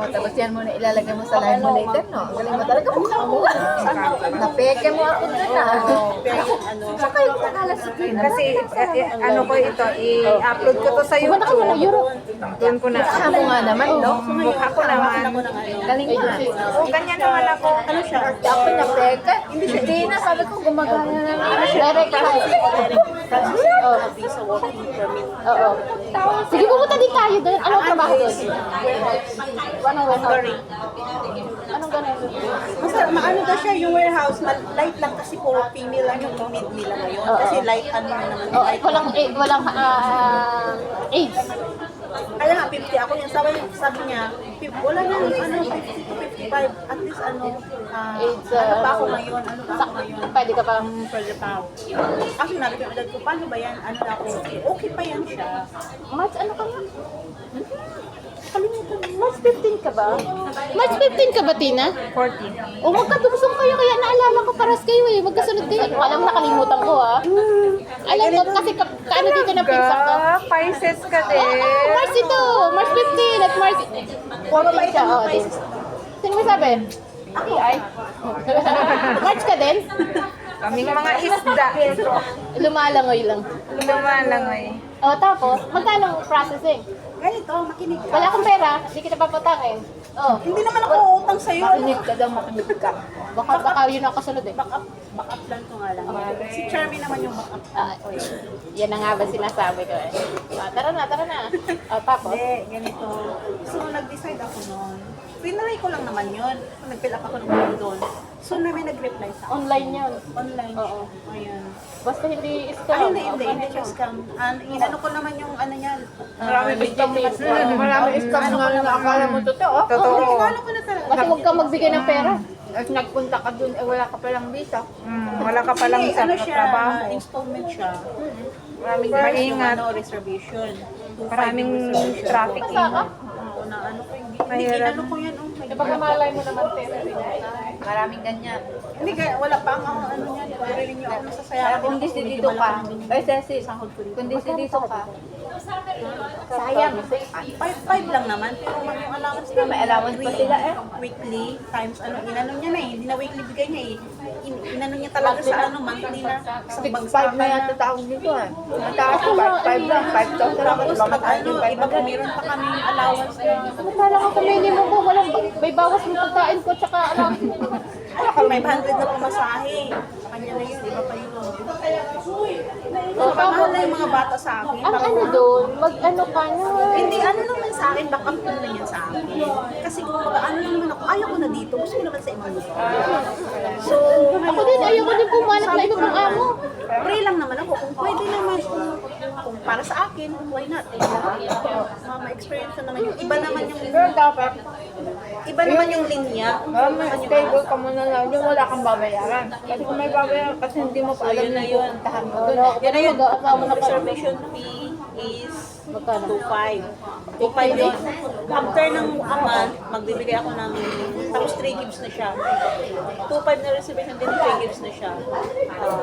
O, tapos yan muna ilalagay mo sa live mo later, no? Ang galing mo talaga mukha mo. Napeke mo ako dun, ah. Saka yung tagalasikin. Kasi ano ko ito, i-upload ko to sa YouTube. Doon ko na. Mukha mo nga naman, no? Mukha ko naman. Galing nga. Oo, ganyan naman ako. Ano siya? Ako na peke. Hindi na, sabi ko gumagana na ano siya. Direct Oo. Sige, pumunta din tayo doon. Anong trabaho doon? Anong warehouse? Anong ganun? Basta maano daw siya yung warehouse, light lang kasi puro female lang yung need nila ngayon. Kasi light ano na naman. Oh, walang AIDS. Kaya nga 50 ako yung sabi niya, wala na ano 50 to 55 at least ano AIDS, ano pa ako ngayon, ano pa ako ngayon. Pwede ka pa. Pwede pa ako. Kasi nabi ko edad ko, paano ba yan? Ano na ako? Okay pa yan siya. March ano ka nga? March 15 ka ba? March 15 ka ba, Tina? 40. O magkatumusong kayo, kaya naalala ko paras kayo eh. Magkasunod kayo. Alam nakalimutan ko ah. Alam ko kasi kaano dito na pinsa ko. Pisces ka din. Oo, March ito. March 15 at March 14 siya. Oh, din. Sino may sabi? Ako. Ay. March ka din? Kaming mga isda. Lumalangoy lang. Lumalangoy. O tapos, magkano processing? Ganito, makinig ka. Wala akong pera, hindi kita papatangin. Oh. Hindi naman ako utang sa'yo. Makinig ka daw, makinig ka. Baka yun ang kasunod eh. Backup lang ko nga lang. Si Charmy naman yung backup. Yan na nga ba sinasabi ko eh. Tara na. Tapos? Hindi, ganito. So, nag-decide ako noon. Pinry ko lang naman yun. Nag-fill up ako ng form doon. So, may nag-reply sa akin. Online yun. Online. Oo. Ayun. Basta hindi Ay, scam. hindi siya scam. Inano ko naman yung ano niya. Marami scam nga. Marami scam nga na akala mo totoo. Totoo. Inano ko na talaga. Kasi huwag kang magbigay ng pera. At nagpunta ka dun, wala ka palang visa. Wala ka palang Hindi, sa ano siya, trabaho. installment siya. Maraming Yung Maingat. ano, reservation. 2.5 Maraming yung reservation. trafficking. Oo, na ano ko, hindi inano ko yan. Oh, E baka malay mo naman pera rin. Maraming ganyan. Hindi, wala pa ang ano niya. Pwede niyo ako nasasayang. Kung dito ka, ay sesi, kung dito ka, sayang. 5 lang naman, pero yung allowance Hindi, may allowance pa sila eh. weekly times ano, inano niya na eh. Hindi na weekly bigay niya eh. Inano niya talaga sa ano, monthly na. Sa 6.5 na yata tawag dito ah. Mataas, 5.5 lang, 5,000 lang. Tapos pag ano, iba pa meron pa kami allowance na. Samantala ko sa minimum ko, walang may bawas ng pagkain ko, tsaka ano. Ako 500 na pamasahe. Sa kanya na yun, iba pa yun. O, Mahal na yung mga bata sa akin. ang ano doon, mag-ano ka na. Hindi, ano naman sa akin, backup ko na yan sa akin. Kasi kung ano lang naman ako, ayaw ko na dito, gusto ko naman sa ibang lugar. So, Ako din, ayoko din pumanap na iba pang amo. pray lang naman ako, kung pwede naman, kung para sa akin, why not? Ma-experience na naman yung, iba naman yung, Dapat, iba naman yung linya. stable ka muna lang, yung wala kang babayaran. Kasi kung may babayaran, kasi hindi mo pa alam yun na na yun. pupuntahan mo doon. Yan na yun, Mag-aasama na kayo. reservation fee is Magkano? 2.5. 2.5 yun. After ng a month, magbibigay ako ng, tapos 3 gives na siya. 2.5 na reservation din, 3 gives na siya.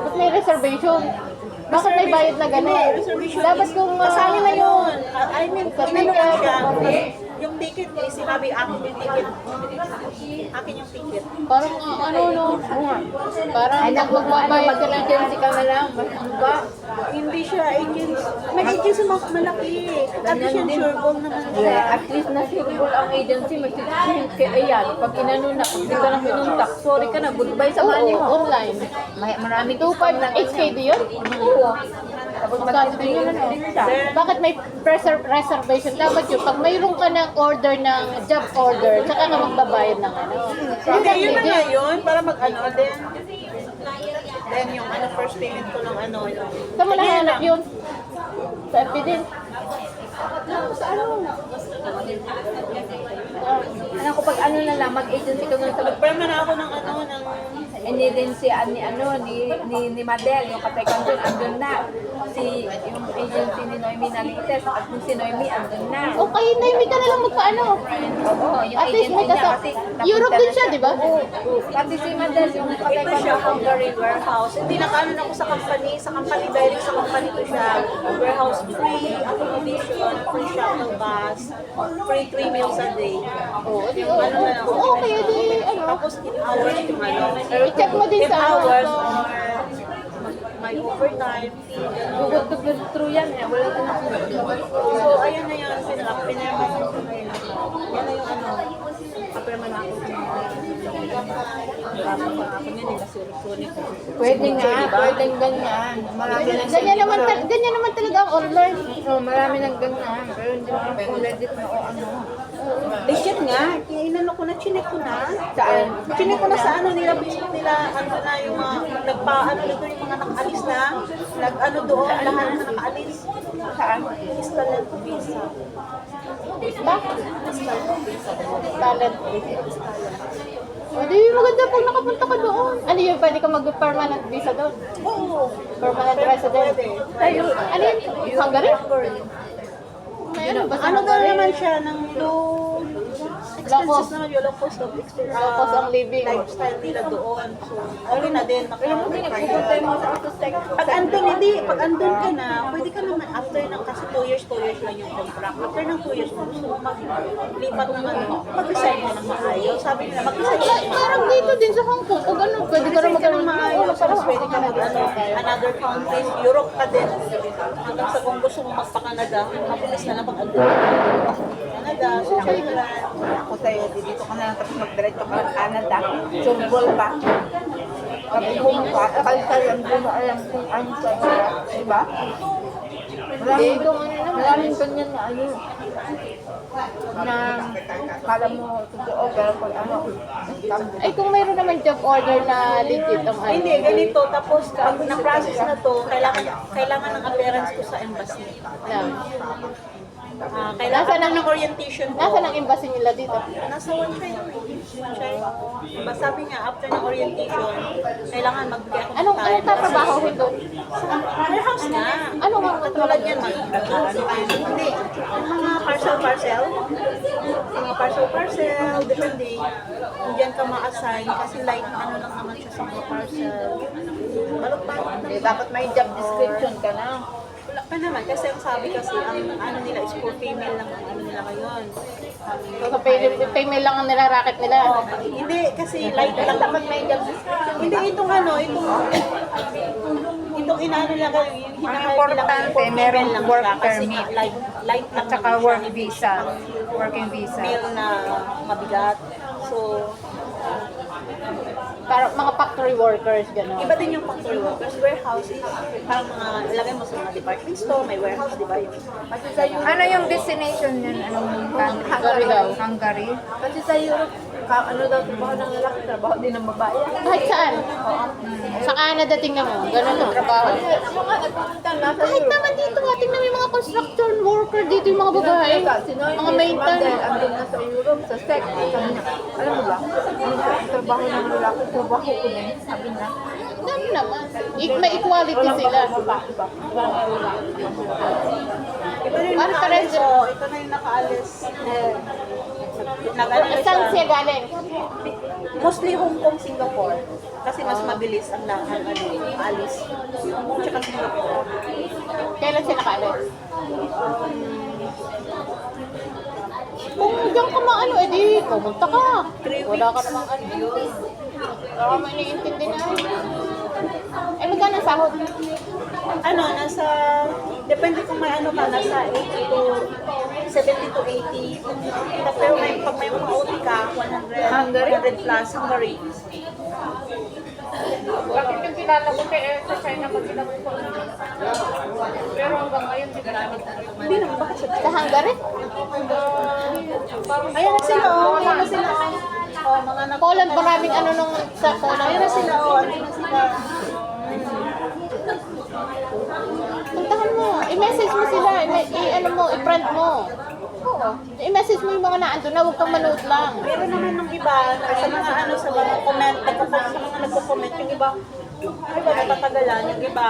Ba't may reservation? Bakit may bayad na gano'n? Hindi, reservation Dapat is- kung kasali na yun. I mean, inano lang siya. Ticket. Yung ticket, eh, sinabi akin yung ticket. Akin yung ticket. Parang ano no? Parang magbabayad ka lang. Agency ka na lang, mas ba? Hindi siya agency. May agency malaki. At siya sureball naman siya. Yeah, at least na-sureball ang agency, mag-susunod kay ayan. Pag inano na, pag di ka na pinuntak, sorry ka na, goodbye sa money Oo, mo. online. Marami 2.5 HKD yun? Oo. Tapos mag-continue na siya. Bakit may reservation? Dapat yun, pag mayroon ka ng order ng job order, tsaka ka magbabayad ng ano. Hindi, yun na nga yun. Para mag-ano. Then yung ano, first payment ko ng ano. Saan mo nahanap yun? Sa FB din. Ano ko pag ano na lang, mag-agency ka na sa Nag-perma na ako ng ano, ng Hindi din si ni Madel, yung katekon doon, andun na. Yung agency ni Noemi Nalites, at si Noemi andun na. Okay, Noemi ka na lang magpaano. Oo, yung At least may agency niya kasama. kasi Europe din siya, di ba? Pati si Madel, yung Ito katekon siya, doon. Hungary warehouse. Hindi nakaano ako sa company direct sa company ko siya. Warehouse free, accommodation, free shuttle bus, free 3 meals a day. Oo, di Yung ano na lang. okay, di ano. Tapos in hours yung ano. I-check mo din In sa hours, ano. may overtime, fee, gano'n. Good to good through yan eh. Wala ko na. So, ayan na yun. Pinirma ko na yun. Yan na yung ano. Kapirma na ako. Kapirma na ako niyan. Nagkasulit-sulit. Pwede nga, pwedeng ganyan. Marami nang Ganyan naman talaga ang online. marami nang ganyan. Pero hindi naman kung legit na o ano. Legit nga. Kaya inano ko na, chinek ko na. Saan? Chinek ko na sa ano nila, Facebook nila, ano na yung mga, nagpa-ano nito yung mga nakaalis na. Nag-ano doon, lahat na nakaalis. Saan? Installant visa. Ba? Talent. O, di maganda pag nakapunta ka doon. Ano yun, pwede ka mag-permanent visa doon? Oo. Permanent resident. Pwede. Ano yun? Hungary? May ano ba? Ano daw naman siya ng low Low expenses naman yung low cost of experience. Low cost ang living. Lifestyle nila doon. So, okay na din. Pupunta mo sa autosec. Pag andun ka na, pwede ka naman after ng kasi 2 years lang yung contract. After ng 2 years, kung gusto mo maglipat ng ano, mag-resign ka ng maayos. Sabi nila, mag-resign ka ng Parang maayos. dito din sa Hong Kong. Pag ano, pwede ka rin Resign ka ng magkaroon. maayos, tapos pwede ka mag ano, another countries, Europe ka din. Hanggang sa kung gusto mo magpa-Canada, mabilis na lang pag andun. Canada, Switzerland. Ako sa'yo, dito ka na lang tapos mag-diretso ka ng Canada. Sumbol pa. Kapag bumpa, akal sa'yo, hindi mo alam kung ano sa'yo. Diba? Maraming ganyan na ano. Na kala mo totoo, pero pag ano, Ay, kung mayroon naman job order na legit ang ano. Hindi, ganito. Tapos, pag na-process na to, kailangan ng appearance ko sa embassy. Lang. Kailangan ng orientation ko. Nasa ng embassy nila dito? Nasa one China. Diba sabi niya, after ng orientation, kailangan magbigay ako ng Anong tatrabahohin doon? Warehouse na. Ano nga Katulad yan, hindi. Yung mga parcel. Mga parcel, depende. Kung diyan ka ma-assign, kasi light na ano lang naman siya sa mga parcel. Balot-balot na. dapat may job description ka na. Wala pa naman, kasi ang sabi kasi, ang ano nila is for female lang ang ano nila ngayon. So, paymail lang ang nilaraket nila. Hindi, kasi light lang. Dapat may job description. Hindi, itong inaano lang, yung hinahal nila ngayon for female lang siya. Kasi nga, light lang At saka naman work siya. visa. Working visa. Male na mabigat. So, Para mga factory workers, gano'n. iba din yung factory workers. Warehouse is parang mga, ilagay mo sa mga department store, may warehouse, di ba? Kasi sa Europe, Ano yung destination yun? Anong country? Hungary daw. Hungary? kasi sa Europe, ano daw trabaho ng lalaki, trabaho din ng babae. Kahit saan. Sa Canada, tingnan mo. Gano'n ang trabaho. Yung nga, nagpunta nasa Kahit Europe. naman dito nga, tingnan mo yung mga construction worker dito, yung mga babae. Mga maintenance. Andun na sa Europe, sa SEC. Sabi niya, alam mo ba, ang trabaho ng lalaki, trabaho ko din. Sabi niya, Gano'n naman. May equality sila. Ito na yung Ano ka rin nakaalis, oh. Ito na yung nakaalis. Nag-ano na Saan siya. siya galing? Mostly Hong Kong, Singapore. Kasi mas mabilis ang lahat, alis. Hong Kong tsaka Singapore. Kailan siya nakaalis? Kung diyan ka maano, edi pumunta ka. 3 Wala ka weeks. namang ano. Wala ka may iniintindi na. Eh, magkano ang sahod? Ano, nasa, depende kung may ano ka, nasa 80 to 70 to 80. Pero pag may mga OT ka, 100 plus, Hungary. Bakit yung kilala ko sa China pag kilala ko? Pero hanggang ngayon, di ko namin. Hindi naman, bakit sa Sa Hungary? Ayan na sila, oh. Ayan na sila, oh. Oh, mga anak. Poland, maraming ano nung sa Poland. Ayan na sila, oh. Ayan na sila. Puntahan mo. I-message mo sila. I-ano mo, i-print mo. Oo. I-message mo yung mga naandun na, huwag kang manood lang. Meron naman ng iba, sa mga ano, sa mga comment, sa mga nagko-comment, yung iba, natatagalan, yung iba,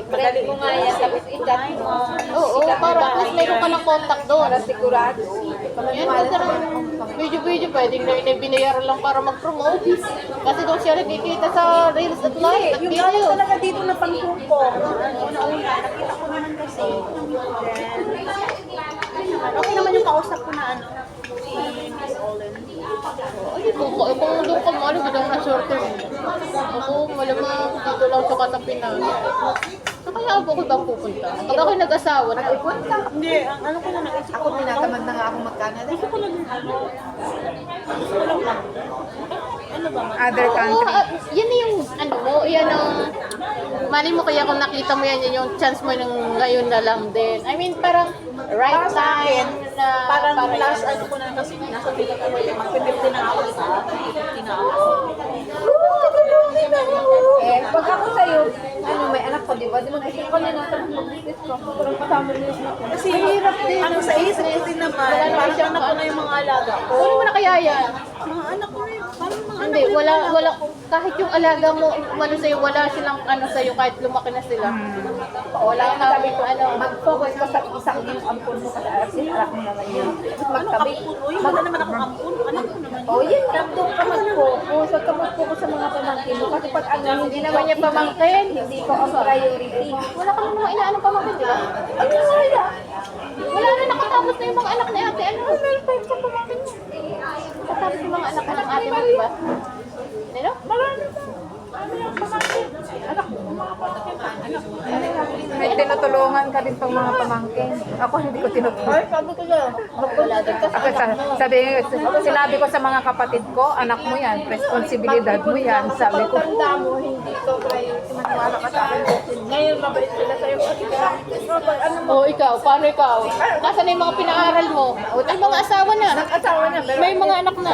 madali mo nga yan, tapos i-chat mo. Oo, para at least mayroon ka ng contact doon. Para sigurado. Yan, kasi video-video, pwedeng na binayaran lang para mag-promote. Kasi doon siya nakikita sa Reels at Live at Yung galing video. talaga dito na pangkumpong, una-una, nakita ko naman kasi. Then, okay naman yung kausap ko na ano, si Miss Olin. Ay, kung doon ka mo, biglang na shorter. Ako, malamang dito lang sa katapi na. So, kaya ako bang pupunta? Pag ako'y nag-asawa, nag-ipunta. Hindi, ang ano ko na naisip Ako, tinatamad na nga ako mag-Canada. gusto ko lang ano, gusto ko lang ano ba, Other Oo, country. yan na yung, ano mo, yan ang, mali mo kaya kung nakita mo yan, yan yung chance mo ng ngayon na lang din. I mean, parang right para sa akin, time na, parang para last yan. ano ko na kasi nasa dito ko mag-50 na ako isa, 50 na ako. Pag ako sa'yo, ano, may anak ko, di ba? Di mo naisip ko na natin mag-business ko. Parang kasama niyo na ako. Kasi ang sa isip ko din naman, parang anak ko na yung mga alaga ko. Kunin mo na kaya yan. Mga anak ko na yun, parang mga anak Hindi, ko na wala, yung wala, kahit yung alaga mo, umano sa'yo, wala silang ano sa'yo, kahit lumaki na sila. Wala ka, Sabi ko, ano, mag-focus ka sa isang yung ampun mo kasi anak mo naman yun. Magtabi. Uy, wala naman ako ampun, anak ko naman. Oh, yun lang. Doon ka mag-focus. Huwag ka mag-focus sa mga pamangkin mo. Kasi pag ano, hindi naman niya pamangkin. hindi ko ang priority. Wala ka naman mga inaanong pamangkin, di ba? Ay, wala. Wala na, nakatapos na yung mga anak ni ate. Ano, meron pa yung sa pamangkin mo. Nakatapos yung mga anak ng ate mo, di ba? Ano? Marami pa. Ano yung pamangkin? Anak mo, mga pamangkin. Anak mo. May tinutulungan ka din pang mga pamangkin. Ako hindi ko tinutulungan. Ay, sabi ko lang. Magpulagan ka Ako sinabi ko sa mga kapatid ko, anak mo yan, responsibilidad mo yan. Sabi ko, Tanda mo, hindi ko priority. Maniwala ka sa akin. Ngayon, mabait sila sa'yo. Kasi ano mo, Oh, ikaw, paano ikaw? Nasaan na yung mga pinaaral mo? Ay, mga asawa na. nag-asawa na. Pero May mga anak na.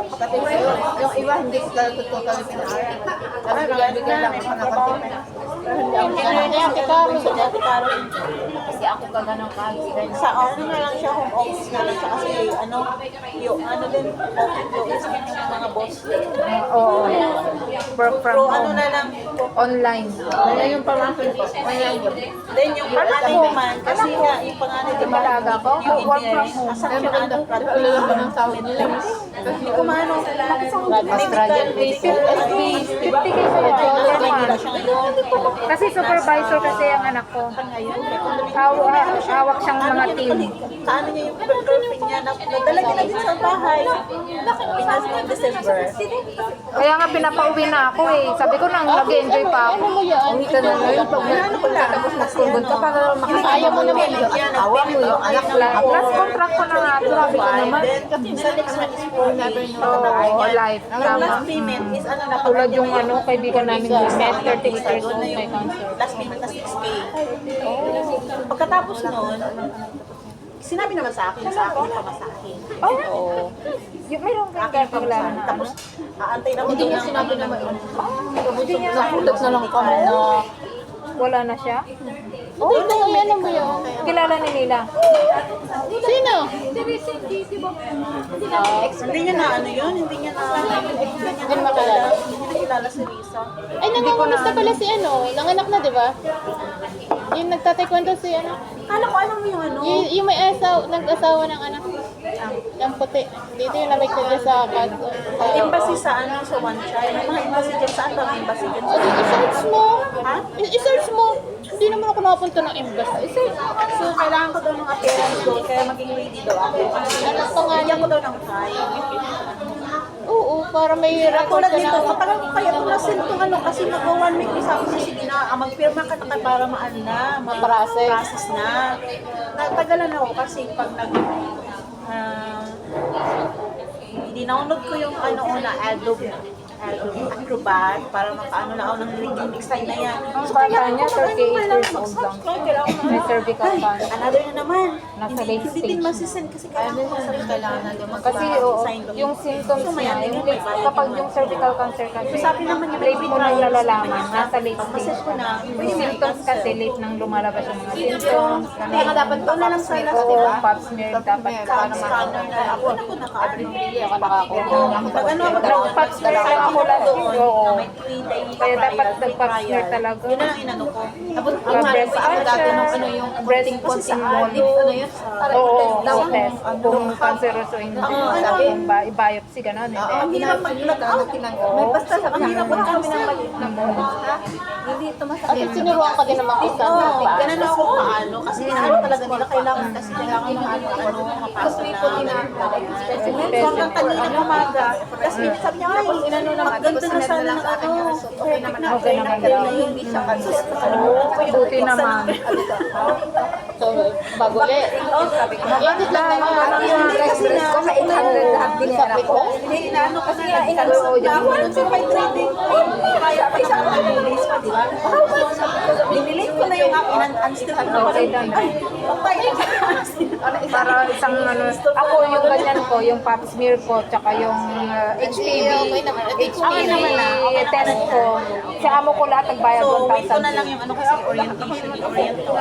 kapatid sa'yo, yung iba hindi sila totally pinaaral. Sabi bigyan lang ako ng konti. Ano na yan, kay Carol. Kasi ako ka ganun kahit Sa ano na lang siya, home office na lang siya kasi ano, yung ano din, office din yung mga boss. oo, work from Pero ano home, na lang, online. Kaya yung pamangkin ko, online yun. then yung panganay naman, kasi nga yung panganay naman, Malaga ko, yung work from engineering, home. asan Kaya siya maganda. ano, Alala ko ng sahod nila. hindi ko maano, Australian medical, ano, 50k sa'yo. Kasi supervisor kasi ang anak ko. Hawak siyang mga team. Kaano niya yung girlfriend niya, nadala niya na din sa bahay, Pinas ng December. Kaya nga pinapauwi na ako eh. Sabi ko nang nag-enjoy pa ako. Ano mo yan? Uwi ka na ngayon, pag tapos nagsulbod ka para Kaya mo naman. awa mo yung anak mo. Plus contract ko na nga. Grabe ka naman. Then, sa next one is 40. Oo, life. Ang Tama. last payment is ano na, Tulad yung ano, kaibigan namin yung met 38 years old na may yung cancer. last payment na 6K. Pagkatapos nun, sinabi naman sa akin yung pamasahe. Oo. Yung mayroon kang Akin yung kakilala pamasahe. na ano? Tapos, aantay na ko Hindi doon niya ng sinabi ano naman. Hindi niya Nakulat na lang kami na wala na siya? Oh, ito nga yan mo yun. Kilala ni Nila. Sino? Hindi niya na ano yun, hindi niya na makilala. Hindi niya nakilala si Risa. Ay, nangangamusta pala si ano. Nanganak na, di ba? Yung nagtataekwondo si ano. Kala ko alam mo yung ano, Yung may nag-asawa ng anak. Yung puti. Dito yung namig ko dyan sa embassy sa ano, sa One Child. May mga embassy dyan. Saan ba ang embassy dyan? I-search mo. Ha? I-search mo. Hindi naman ako nakapunta ng embassy. I-search mo. So, kailangan ko daw ng appearance doon, kaya maging ready daw ako. Ano pangalan? Bigyan ko daw ng time. Oo, para may record Tulad ka nito, na. matagal ko kaya ito na-send itong ano, kasi mag-1 week na sabi ko, sige na, magpirma ka na para maano na, Ma-process. na. Natagalan ako kasi pag nag, dinownload ko yung ano una, acrobat para makaano na ako ng reading next time na yan. Ang bata niya, 38 years old lang. May cervical cancer. Another na naman. Nasa Hindi late hindi din stage. masisend kasi kailangan na lumagpa. Kasi yung symptoms niya, kapag yung cervical cancer kasi, Sabi naman niya, late mo nang nalalaman, nasa late Pag-message stage ko na, Yung symptoms kasi late nang lumalabas yung mga symptoms. Kaya nga dapat Ito na lang sa last, Oo, di ba? pap smear dapat. Scanner na ako naka-agree ako Pag ano ako Pap smear lang ako lang. Oo. may 3 day Kaya dapat prior, nag-pap smear talaga. Yun na lang inano ko. Tapos Ang breast cancer, yung breast konting molip, ano yun? Oo, test. Kung cancerous o hindi. Sabi kung biopsy, gano'n. Ang Hindi. hirap pag nag-out. May basta sabi niya, kapag kami ng maliit na mo, hindi ito At masakit. sinuruan ka din naman kung saan Oo, magpaano. ganun ako paano. Kasi ano talaga nila, kailangan kasi kailangan ano, mapasok na. So hanggang kanina umaga, tapos sabi niya, ay, maganda na sana ng ano, perfect na, Okay naman na daw. yun, hindi siya kansus. Buti naman. So, bago ulit. Edit lang naman. Hindi kasi na, ko sa 800 lahat dinera ko. hindi na ano, kasi na inano na ako, so may trading, kaya pa isang days pa, di ba? Dinilate ko na yung app, in-unstill ko na Okay lang. ay, patay. Para isang ano, ako yung ganyan ko, yung pap smear ko, tsaka yung HPV, Okay naman. HPV test ko. Sa amo ko lahat nagbayad So, wait ko na 1,000. lang yung ano kasi orientation, i-orient ko.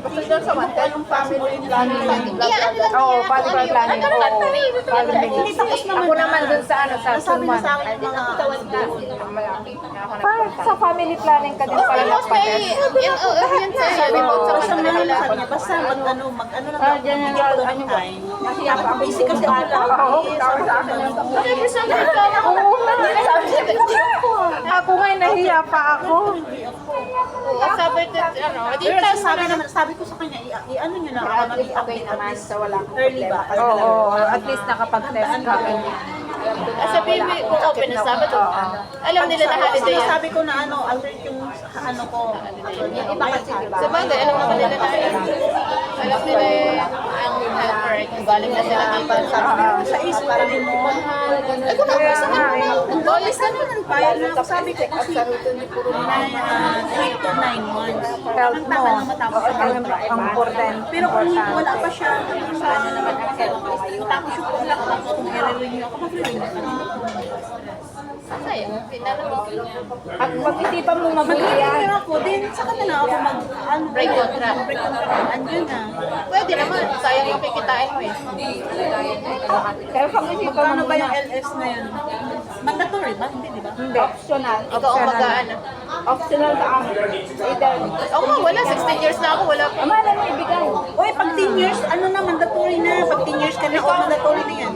Kasi doon sa Wantel, yung family planning. Oo, family planning. Oo, family. Ako naman dun sa ano, sa Sabi na Suman. sa akin yung mga Sa family planning ka din pala nagpa-test. basta mahal na sabi niya, basta mag-ano lang ako, bigyan ko lang ng time. Busy kasi ako Ako nga, nahiya pa ako. Sabi ko, ano, di Pero ba sabi ko sa kanya, i-ano niyo na ako, mag-update at least So, wala. early ba? Kasi Oo, at least nakapag-test ka. sabi mo, kung open na Sabado, alam nila na holiday yan. sabi ko na ano, alert yung ano ko. Yung iba kasi, diba? Sa bagay, alam naman nila na yan. Alam nila ang helper, kung galing na sila dito. Sa isip pa rin mo. Eh, kung ako sa kanila, ang boys na nun. Bayad na ako, sabi ko kasi 3 to 9 months. Health mo. Tama lang matapos ang contract. Ang important. Pero kung wala pa siya, sa ano naman ang tapos yung contract lang, kung i-renew ako, mag-renew ka na. Sayang, pinalo mo. At pag hindi pa mo mabuti yan, Mag-renew ako, din sa kanila ako Break contract. Break contract, andyan na. Pwede naman, sayang yung kikitain mo eh. pero pag hindi pa Paano mo ba yung LS na yan? Mandatory ba? Hindi, di ba? hindi. Optional. Ikaw ang magaan. Optional ka ang either. Ako nga, wala. 16 years na ako, wala pa. Amala mo ibigay. Uy, pag 10 years, ano na, mandatory na. Pag 10 years ka na, mandatory na yan.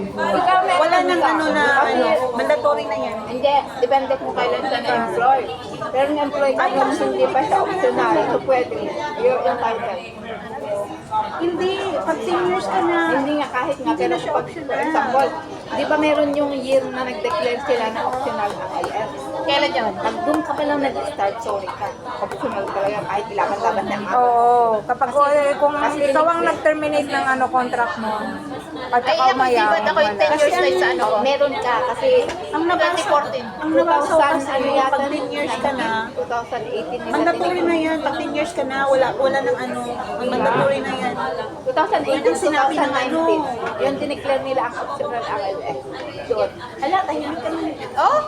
Wala nang ano na, ano, mandatory na yan. Hindi, depende kung kailan siya na-employ. Pero na-employ ka yung hindi pa siya optional, so pwede. You're entitled. Hindi, pag 10 years ka na. Hindi nga kahit nga, Hindi pero na siya pag, optional. for example, di ba meron yung year na nag-declare sila na optional ang IS? Kailan yun? Pag doon ka pa lang nag-start, sorry ka. Optional talaga kahit ilaban-laban na ako. Oo, kapag kung ikaw ang nag-terminate ng ano contract mo, at Ay, saka ako, di umaya, ba't ako yung 10 years na sa ano ko? Meron ka kasi Ang nabasa, 2014. ang nabasa ko 2000 kasi, ano yata, pag 10 years ka na, 2018 mandatory na yan. Pag 10 years ka na, wala nang ano, ang mandatory na yan. 2018, Yung sinabi ng 2019. Yun, dineclare nila ang optional RLS. Doon. Hala, tahimik ka na. Oh,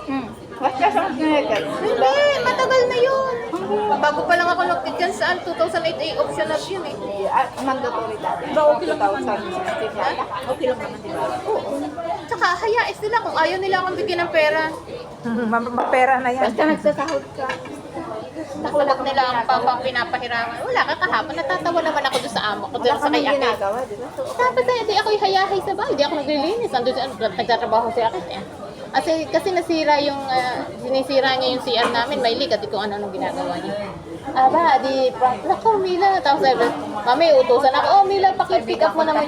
Basta sa American. hindi, matagal na yun. Bago pa lang ako nag-gan saan, 2008 ay optional yun eh. Mandatory dati. Ba, okay lang naman. 2016 yata. Okay lang naman, di ba? Tsaka hayaan sila kung ayaw nila akong bigyan ng pera. mapera na yan. Basta nagsasahod ka. Nakulak nila ang pang pinapahiraman. Wala ka kahapon, natatawa naman ako doon sa amo ko, doon Wala sa kami kay Akit. ginagawa, di ba? So, Dapat na, hindi ako hayahay sa bahay, hindi ako naglilinis. Ando siya, nagtatrabaho si Akit eh. Kasi nasira yung, sinisira niya yung CR namin, may leak, at kung ano-anong ginagawa niya. Aba, di, nako, Mila. Tapos sabi, mami, utusan ako, oh, Mila, pick up mo naman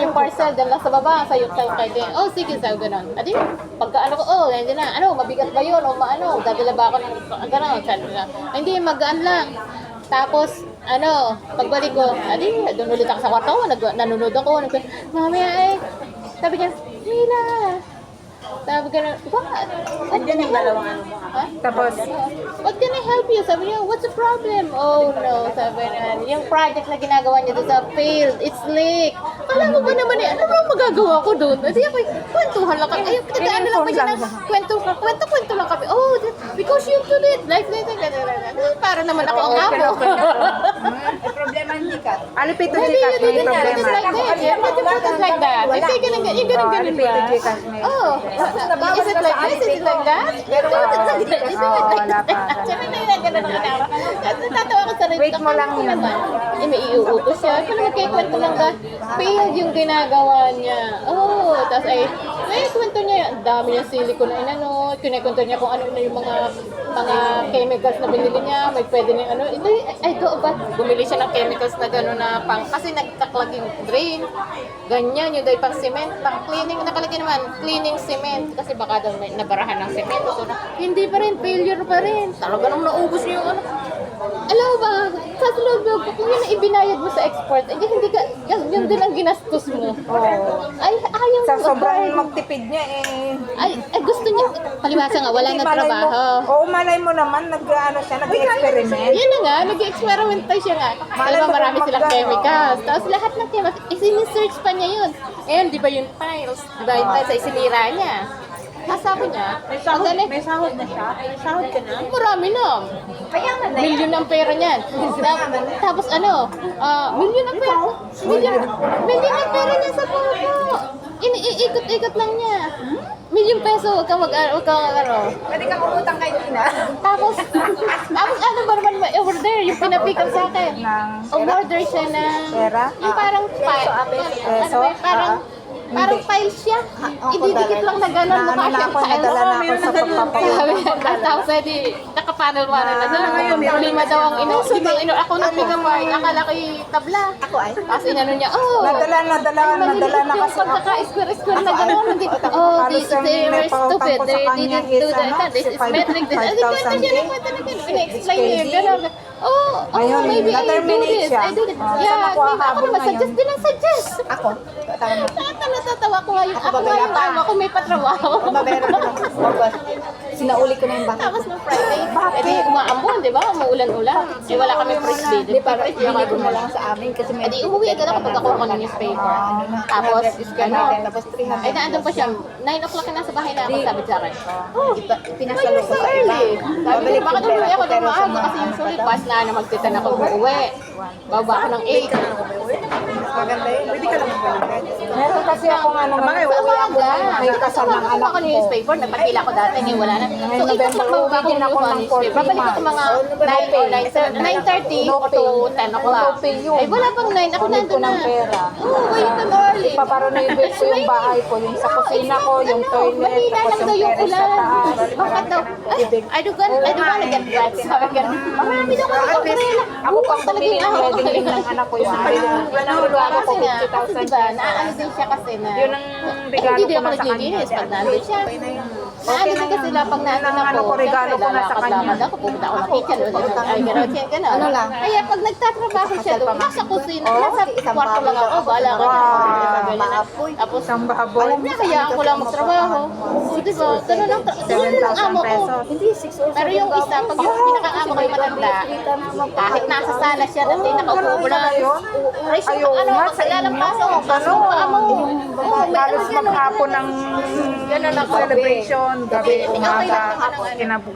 yung parcel dyan lang sa baba, sa'yo kay Jen. Oh, sige, sabi gano'n. Adi, pagka ano ko, oh, hindi na, ano, mabigat ba yun? O maano, dadala ba ako ng, gano'n, sabi nila. Hindi, magaan lang. Tapos, ano, pagbalik ko, adi, doon ulit ako sa kwarto, nanonood ako, mami, ay, sabi niya, Mila, Sabi ko na, what? Andiyan yung dalawang ano mo. Ha? Tapos, What can I help you? Sabi niya, what's the problem? Oh no, sabi niya, yung project na ginagawa niya doon sa field, it's leak. Alam mo ba naman eh, ano ba magagawa ko doon? Hindi ako, kwentuhan lang kami. Ayun, ano lang ba siya ng kwento lang kami. Oh, because you did it. Like. Para naman ako ang amo. Eh, problema hindi ka. Alipito Maybe Gcash, you may didn't have this problema. like that. You have to put it like that. If you're gonna get, you're gonna get it Alipito right. Gcash, may. Oh, is it like this? Is it like that? Oo, wala pa. Sabi na yun, ganun ang ginawa. Natatawa ko sa rin. Wait mo lang yun. Eh, may iuutos siya. Pero magkikwento lang ka. Failed yung ginagawa niya. Oh, tapos ay, kwento niya, ang dami niya silicone na inano. Kinikwento niya kung ano na yung mga chemicals na binili niya. May pwede niya ano. Ito, ay, go ba? Bumili siya ng chemicals na gano'n na pang, kasi nagtaklag yung drain. Ganyan, yung dahil pang cement, pang cleaning, nakalagay naman, cleaning cement. Kasi baka daw may nabarahan ng cement. So, hindi pa rin, failure pa rin. Talaga nung naubos niya yung ano. Alam mo ba, sa loob kung yun ang ibinayad mo sa export, eh, hindi ka, yun din ang ginastos mo. Ay, ayaw Sa mo. sobrang magtipid niya eh. Ay, gusto niya, palibasa nga, wala Hindi, na malay mo- trabaho. Oo, malay mo naman, nag-experiment. Yan na nga, nag-experiment pa siya nga. Alam mo, marami silang chemicals. Tapos lahat ng chemicals, isinesearch pa niya yun. Ngayon, di ba yung tiles? Di ba yung tiles ay sinira niya? Sabi niya, May sahod, magaling. may sahod na siya? May sahod ka na? Marami na. Milyon ang pera niyan. Tapos ano, milyon ang pera. Milyon ang pera niya sa puno. Iniikot-ikot lang niya. Milyong peso, huwag kang ano. Pwede kang umutang kay Tina. Tapos ano ba naman may order? Yung pinapick up sa akin. Umorder siya ng, Pera? yung parang file. Ano ba, parang file siya. Ididikit lang na gano'n mukha Naano na siyang ako, file. nadala na ako sa pagpapawala. Tapos edi, nakapanel-panel na doon. Lima daw ang ako nang pigamay. Akala ko yung tabla. Ako ay. Tapos inano niya, oh. Nadala na Yung kasi ako. pagkaka-square-square na gano'n. Hindi, oh, Halos they ang were may pautang stupid. ko sa They kanya didn't is, do that. ano, This is 5,000 metric. This is kwento siya na kwento. Pina-explain niya yung gano'n. Oh, Ayun, maybe I do na-terminate this. siya. I do this. Saan Yeah, ako maybe ako hahabol naman. ngayon? Suggest din ang suggest. Ako. Tama mo. Natatawa ko nga yung ako nga babaya yung pa. amo ko may patrabaho. Mabayaran ko ng August. Sinauli ko na yung baka. Tapos nung Friday, edi umaambon, di ba? Umuulan-ulan. Eh wala kami first day. Hindi, para ibigay ko na lang sa amin kasi may... Edi umuwi agad ako pag ako ng newspaper. Tapos, Tapos 300. ay naandun pa siya. 9 o'clock na nasa bahay na ako, sabi sa akin. Oh, Pinasalo ko sa iba. sabi ko, bakit umuwi ako ng maaga? Kasi usually, pas na magtitan ako uuwi. Baba ako ng 8. Maganda yun. Pwede ka naman pala. Meron kasi ako ano Mga umaga. may kasal ng anak ako ng ko. newspaper, napagpila ko dati, ngayon wala na. So, November, ikot lang bababa ko uwi din ako ng ng newspaper. Babalik ako mga 9 or 9:30 or to 10 o'clock. No pay yun. Ay, wala pang 9. Ako Kunin ko nandun na. ng pera. Oh, wait and early. Ipaparenovate ko yung bahay ko, yung sa kusina ko, yung toilet, Mahina tapos lang daw yung yung terrace sa ulan. taas. Bakit daw? I don't wanna get wet. Sabi ka, marami daw ako umbrella. Ako pang bumili ng wedding ng anak ko yung Nahuluan ako kasi nga, 50,000 kasi diba, naano din siya kasi na, Yun ang regalo hindi din ko ako na sa kanya. naglilinis pag nandun siya. Naano din kasi sila pag nandun Ang ano ako, ko, regalo ko na sa kanya. lalakad ako, pupunta ako ng kitchen, ay gano'n siya, gano'n. Ano lang? Kaya pag nagtatrabaho siya doon, nasa kusina, nasa isang kwarto lang ako, bahala ka Wow. dyan. Tapos, Isang baboy. kaya ako lang magtrabaho. O, diba? Ganun lang, ganun lang ang amo 7,000 ko. pesos. Hindi, 6 or 7. Pero yung isa, pag yung pinaka-amo ko yung matanda, kahit nasa sala siya, dati nakaupo lang. Ay, siya, Ayaw ano, nga sa lalampas ako, kaso Ano? amo. Oh, may Halos ano, maghapon ng Ganun ako. celebration, gabi, Okay umaga, lang ako,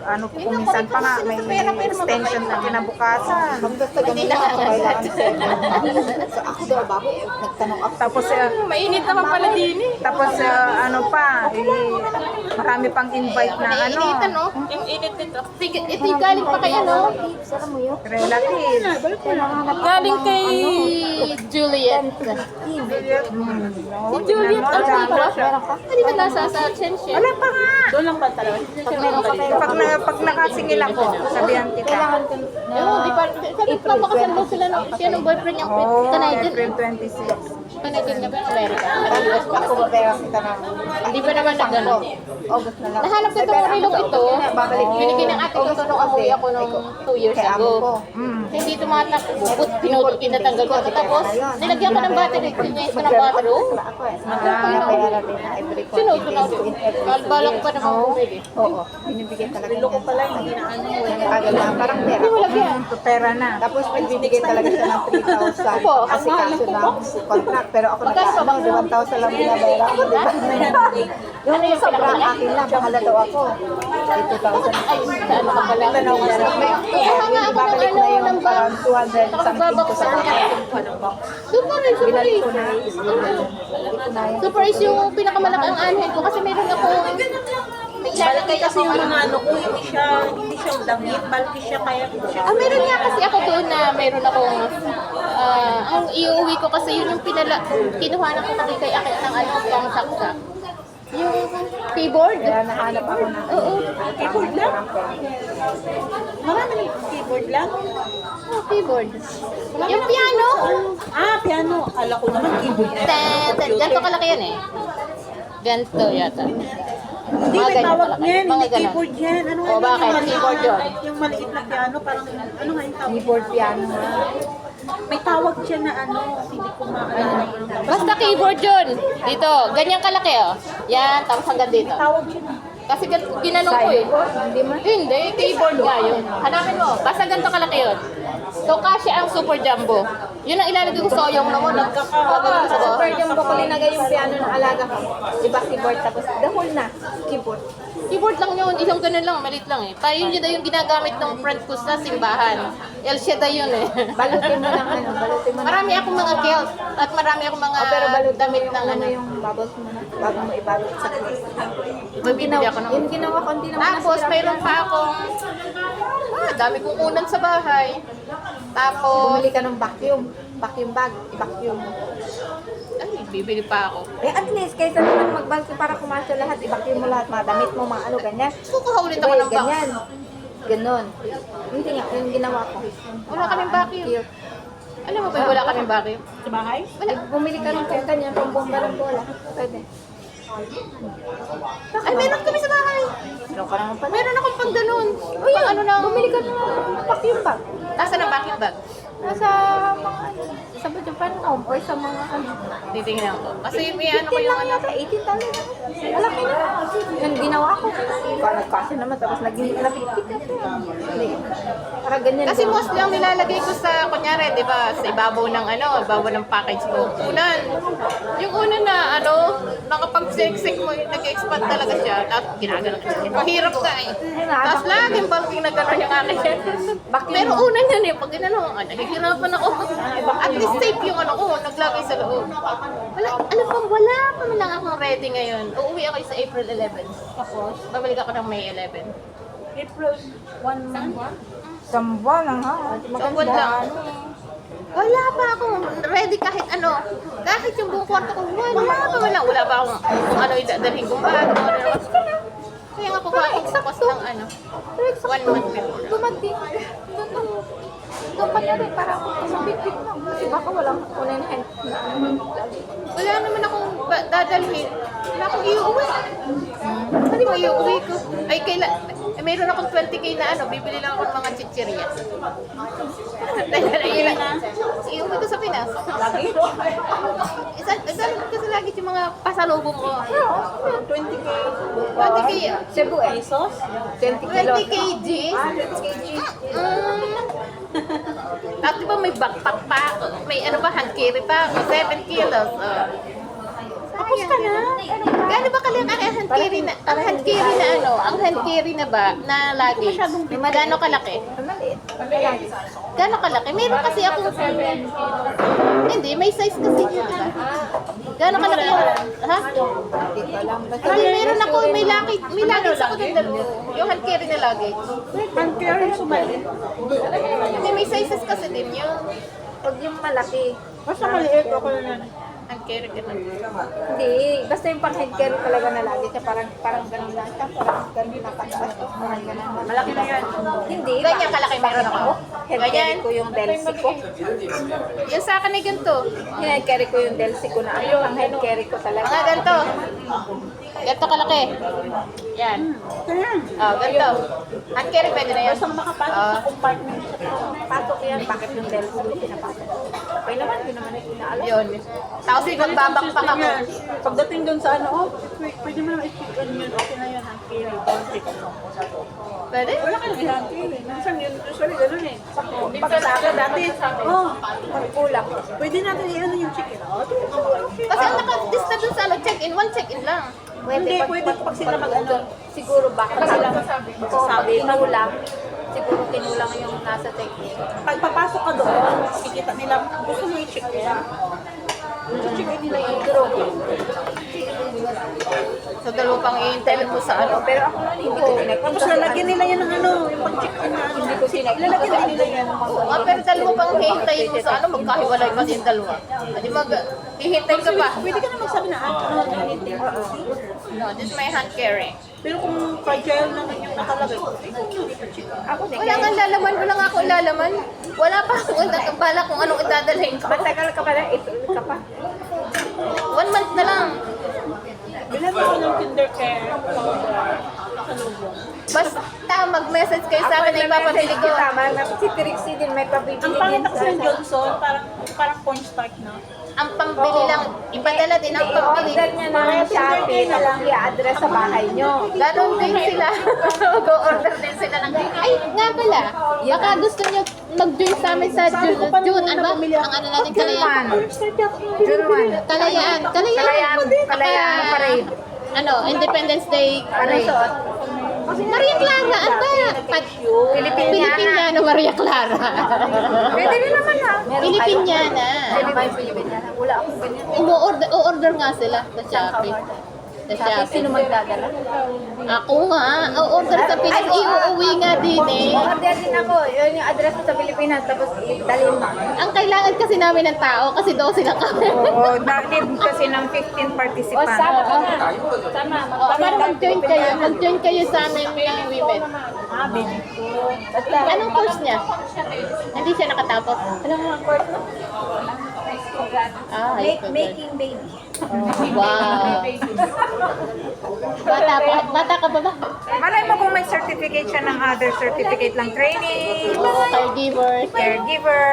ano, kuminsan pa nga, may extension na kinabukasan. Basta Hindi ganun na ako kagad. kailangan. So ako daw bago, nagtanong ako. Tapos, Mainit naman pala din eh. tapos ano pa, marami pang invite na ano, Initan, no? Yung init nito. Ito yung galing pa kay ano? relatives. Galing kay Juliet. Si Juliet, ang dito ba? Hindi ba nasa sa Chenshin? Wala pa nga. Doon lang pa talaga. Pag nakasingil ako, sabihan kita. Yung, di ba? Sabi ko, makasalo sila ng siya ng boyfriend niya. Oh, Canadian. April 26. Canadian na ba? America. US pa. Ako babaya kita na. Hindi ba naman na gano'n? August na lang. Nahanap ko itong rilong ito. Binigyan ng ate ko ito nung umuwi ako nung 2 years ago. Hindi tumatakbo. Pinatanggal ko ito. Tapos, nilagyan ko ng battery. Pinyayos ko ng battery. Oh, Ako eh. Bayaran din na. every 14 Sino? days in every Balak pa naman bumili. Oo, binibigyan talaga Relo ko niya. pala, hindi na ano. Kaganda, parang pera. Hindi mo lagyan. Pera na. Tapos nagbibigay talaga siya ng 3,000 Opo, kasi ang mahal kaso ng ng contract. Pero ako Magkano ba nagkaano, 1,000 lang binabayaran ko, di ba? Yung sobrang akin lang, bahala daw ako. 2,000. Ay, saan ka pala? May October, yun, ibabalik na yung parang 200 something ko sa akin. Super Ace, Super Binalik ko Ace. na hindi ko na yun. Super Ace yung pinakamalaki ang anhen ko kasi meron ako Balaki kasi yung mga ano ko, hindi siya damit, balaki siya kaya siya. meron nga kasi ako doon na meron akong ang iuwi ko kasi yun yung kinuha ng kapatid kay Akit ng ano, pang saksak. Yung keyboard. Kaya nahanap ako ng Oo, Keyboard lang? Marami ng keyboard lang? keyboard. Yung piano. Ah, piano. Akala ko naman keyboard na. Ganito kalaki yan eh. Ganito yata. Hindi, Mga may ganyan tawag kalaki. yan. Mga Hindi ganon. keyboard yan. Ano O, bakit? Keyboard yun. Yung maliit na piano, parang ano nga yung tawag? keyboard piano. May tawag siya na ano, hindi ko maalala. Basta keyboard yun. Dito, ganyan kalaki oh. Yan, tapos hanggang dito. Tawag siya. Kasi ginanong ko eh. Hindi man. Hindi, keyboard nga yun. Hanapin mo, basta ganito kalaki yun. So, kasi ang super jumbo. Yun ang ilalagay ko sa oyong naman. Super jumbo ko linagay yung piano ng alaga ko. Diba keyboard tapos the whole na keyboard. Keyboard lang yun, isang ganun lang, maliit lang eh. Parang yun yung ginagamit ng friend ko sa simbahan. El Shaddai yun eh. Balutin mo ng ano, balutin mo ng... Marami akong mga kilt at marami akong mga pero balutin damit mo yung, ng ano. yung bubbles mo na bago mo ibalot sa case. Bibili ako ng... Yung ginawa ko, hindi naman Tapos nasira. mayroon pa akong... dami kong unan sa bahay. Tapos... Bumili ka ng vacuum bag, i-vacuum mo. Ay, bibili pa ako. Eh at least, kaysa naman mag-vacuum para kumasya lahat, i-vacuum mo lahat, mga damit mo, mga ano, ganyan. Kukuha ulit ako ng box. Ganyan. Ganon. Hindi nga, yung ginawa ko. Wala kaming vacuum. Cute. Alam mo ba, wala kaming vacuum? Sa bahay? Wala. Bumili ka ng kanya, pang bomba ng bola. Pwede. Ay, meron kami sa bahay. Meron ka naman pala. Meron akong pang ganun. Pang ano na. Bumili ka ng vacuum bag. Nasaan ang vacuum bag? Nasa mga ano, sa Japan home or sa mga ano. Titingnan ko. Kasi may ano ko 18 yung lang ano. yata, 18 talaga. Malaki na. Yung ginawa ko. Nagkasya naman, tapos naging napipit na siya. Hindi. Para ganyan. Kasi mostly ang nilalagay ko sa, kunyari, di ba, sa ibabaw ng ano, ibabaw ng package ko. Unan. Yung unan na, ano, nakapag-sek-sek mo, nag-expand talaga siya. Tapos ginagano ko. Mahirap ka eh. Tapos laging bulking na gano'n yung akin. Pero unan yan eh, pag ginano, nahihirapan ako. At least safe yung ano ko, naglagay sa loob. Wala, alam mo, wala pa man lang akong ready ngayon. Uuwi ako sa April 11. Tapos, babalik ako ng May 11. April 1 month? Isang buwan lang ha. Sangwad lang. Wala pa ako ready kahit ano. Kahit yung buong kwarto ko, wala pa akong kung ano idadalhin kong bag. Kaya nga kukuha ko tapos ng ano, 1 month before. Dumating. Dapat na rin para ako kumabit-bit lang. Kasi baka walang unang hand na ano. Wala naman akong dadalhin. Wala akong iuwi. Ano ba iuwi ko? Ay, mayroon akong 20k na ano, bibili lang ako ng mga chichirya. Iuwi ko sa Pinas. Lagi? Dalhin ko kasi lagi yung mga pasalubong ko. 20k 20k. Cebu eh. pesos? 20 kilos. 20 kg? At di ba may backpack pa ako? May ano ba, hand carry pa ako? 7 kilos. Tapos ka na? Gano'n ba kalaki ang hand carry na, ang hand carry na ano? Ang hand carry na ba, na luggage? Gano'n kalaki? Maliit. Gano'n kalaki? Meron kasi ako. Hindi, may size kasi yun, di ba? Gano'n kalaki yung, ha? Dito lang. Basta Kasi meron ako, may luggage ako ng dalawa. Yung hand carry na luggage. Ang kaya sumalit. Hindi, may sizes kasi din yun. pag yung malaki. Basta maliit ako na. Hand carry ka na. Hindi. Basta yung pang head carry talaga na lagi siya. Parang ganun lang siya. Parang ganun nakataas. Parang ganun. Malaki na yan. Hindi. Ganyan kalaki meron ako. Head carry Ganyan. ko yung Delsi ko. Yung sa akin ay ganito. Yung head carry ko yung Delsi ko na ano. Ang head carry ko talaga. Mga ganito. Ganito kalaki. Yan. Kaya, Ganito. Hand carry pwede na yan. basta makapasok sa compartment siya. Pasok yan, bakit yung telephone mo pinapasok? Okay naman, yun naman yung inaalam. Yun. Tapos magbabakpak ako. Yan. Pagdating doon sa ano, pwede mo naman i-check yun. Okay na yun, hand carry. Don't check. Pwede? Wala ka nang hand carry. Minsan yun, usually ganun eh. Pag-saka dati, Kulang. pwede natin i-ano yung check it out. Kasi ang naka-lista dun sa ano, check-in, one check-in lang. Hindi, pwede pag sila mag-ano. Siguro baka sila Magsasabi. kinulang. Siguro kinulang yung nasa check-in. Pag papasok ka doon, kikita nila, gusto mo i-check yan. I-check nila yung group. So, dalawa pang i-interview mo sa ano. Pero ako hindi ko Tapos lalagyan nila yan ng ano, yung pag-check-in na ano. Hindi ko Lalagyan din nila yan ng mga Pero dalawa pang hihintayin mo sa ano, magkahiwalay pa din dalawa. Hindi hihintay ka pa. Pwede ka na magsabi na, anything. No, this is my hand carry. Pero kung fragile naman yung nakalagay, i-check. Ako din. Wala nga lalaman, wala nga ako ilalaman. Wala pa akong bala kung anong idadalhin ko. Matagal ka pa na, ituloy ka pa. 1 month na lang. Bilan mo ako ng Kinder Care powder sa logo. Basta mag-message kayo sa akin na ipapabili ko. Tama, si Trixie din may pabibili Ang pangit kasi ng Johnson, parang cornstarch na. Ang pambili lang, ipadala din ang pambili. Order niya ng Shopee na lang i-address sa bahay niyo. Ganon din sila. Go-order din sila ng... Ay, nga pala. Baka gusto nyo mag-join sa amin sa June. Ano ba? Ang ano natin, kalayaan. June 1. Kalayaan. Kalayaan parade. Ano, Independence Day parade. Maria Clara, ano ba? Filipiniana Maria Clara. Pwede rin naman ha. Filipiniana. Wala akong ganyan. O-order nga sila sa Shopee. Sa Shopee. Sino magdadala? Ako nga, o-order sa Pinas, iuuwi nga din eh. Order din ako. Yun yung address ko sa Pilipinas. Tapos dalhin mo. Ang kailangan kasi namin ng tao, kasi 12 na kami. Oo, dahil kasi ng 15 participants. Sama ka na. Sama. Para mag-join kayo sa amin ng women. Anong course niya? Hindi siya nakatapos. Anong mga course mo? High school. Making baby. Wow. Bata ka ba ba? Malay mo kung may certificate siya ng other certificate lang training, Caregivers. caregiver.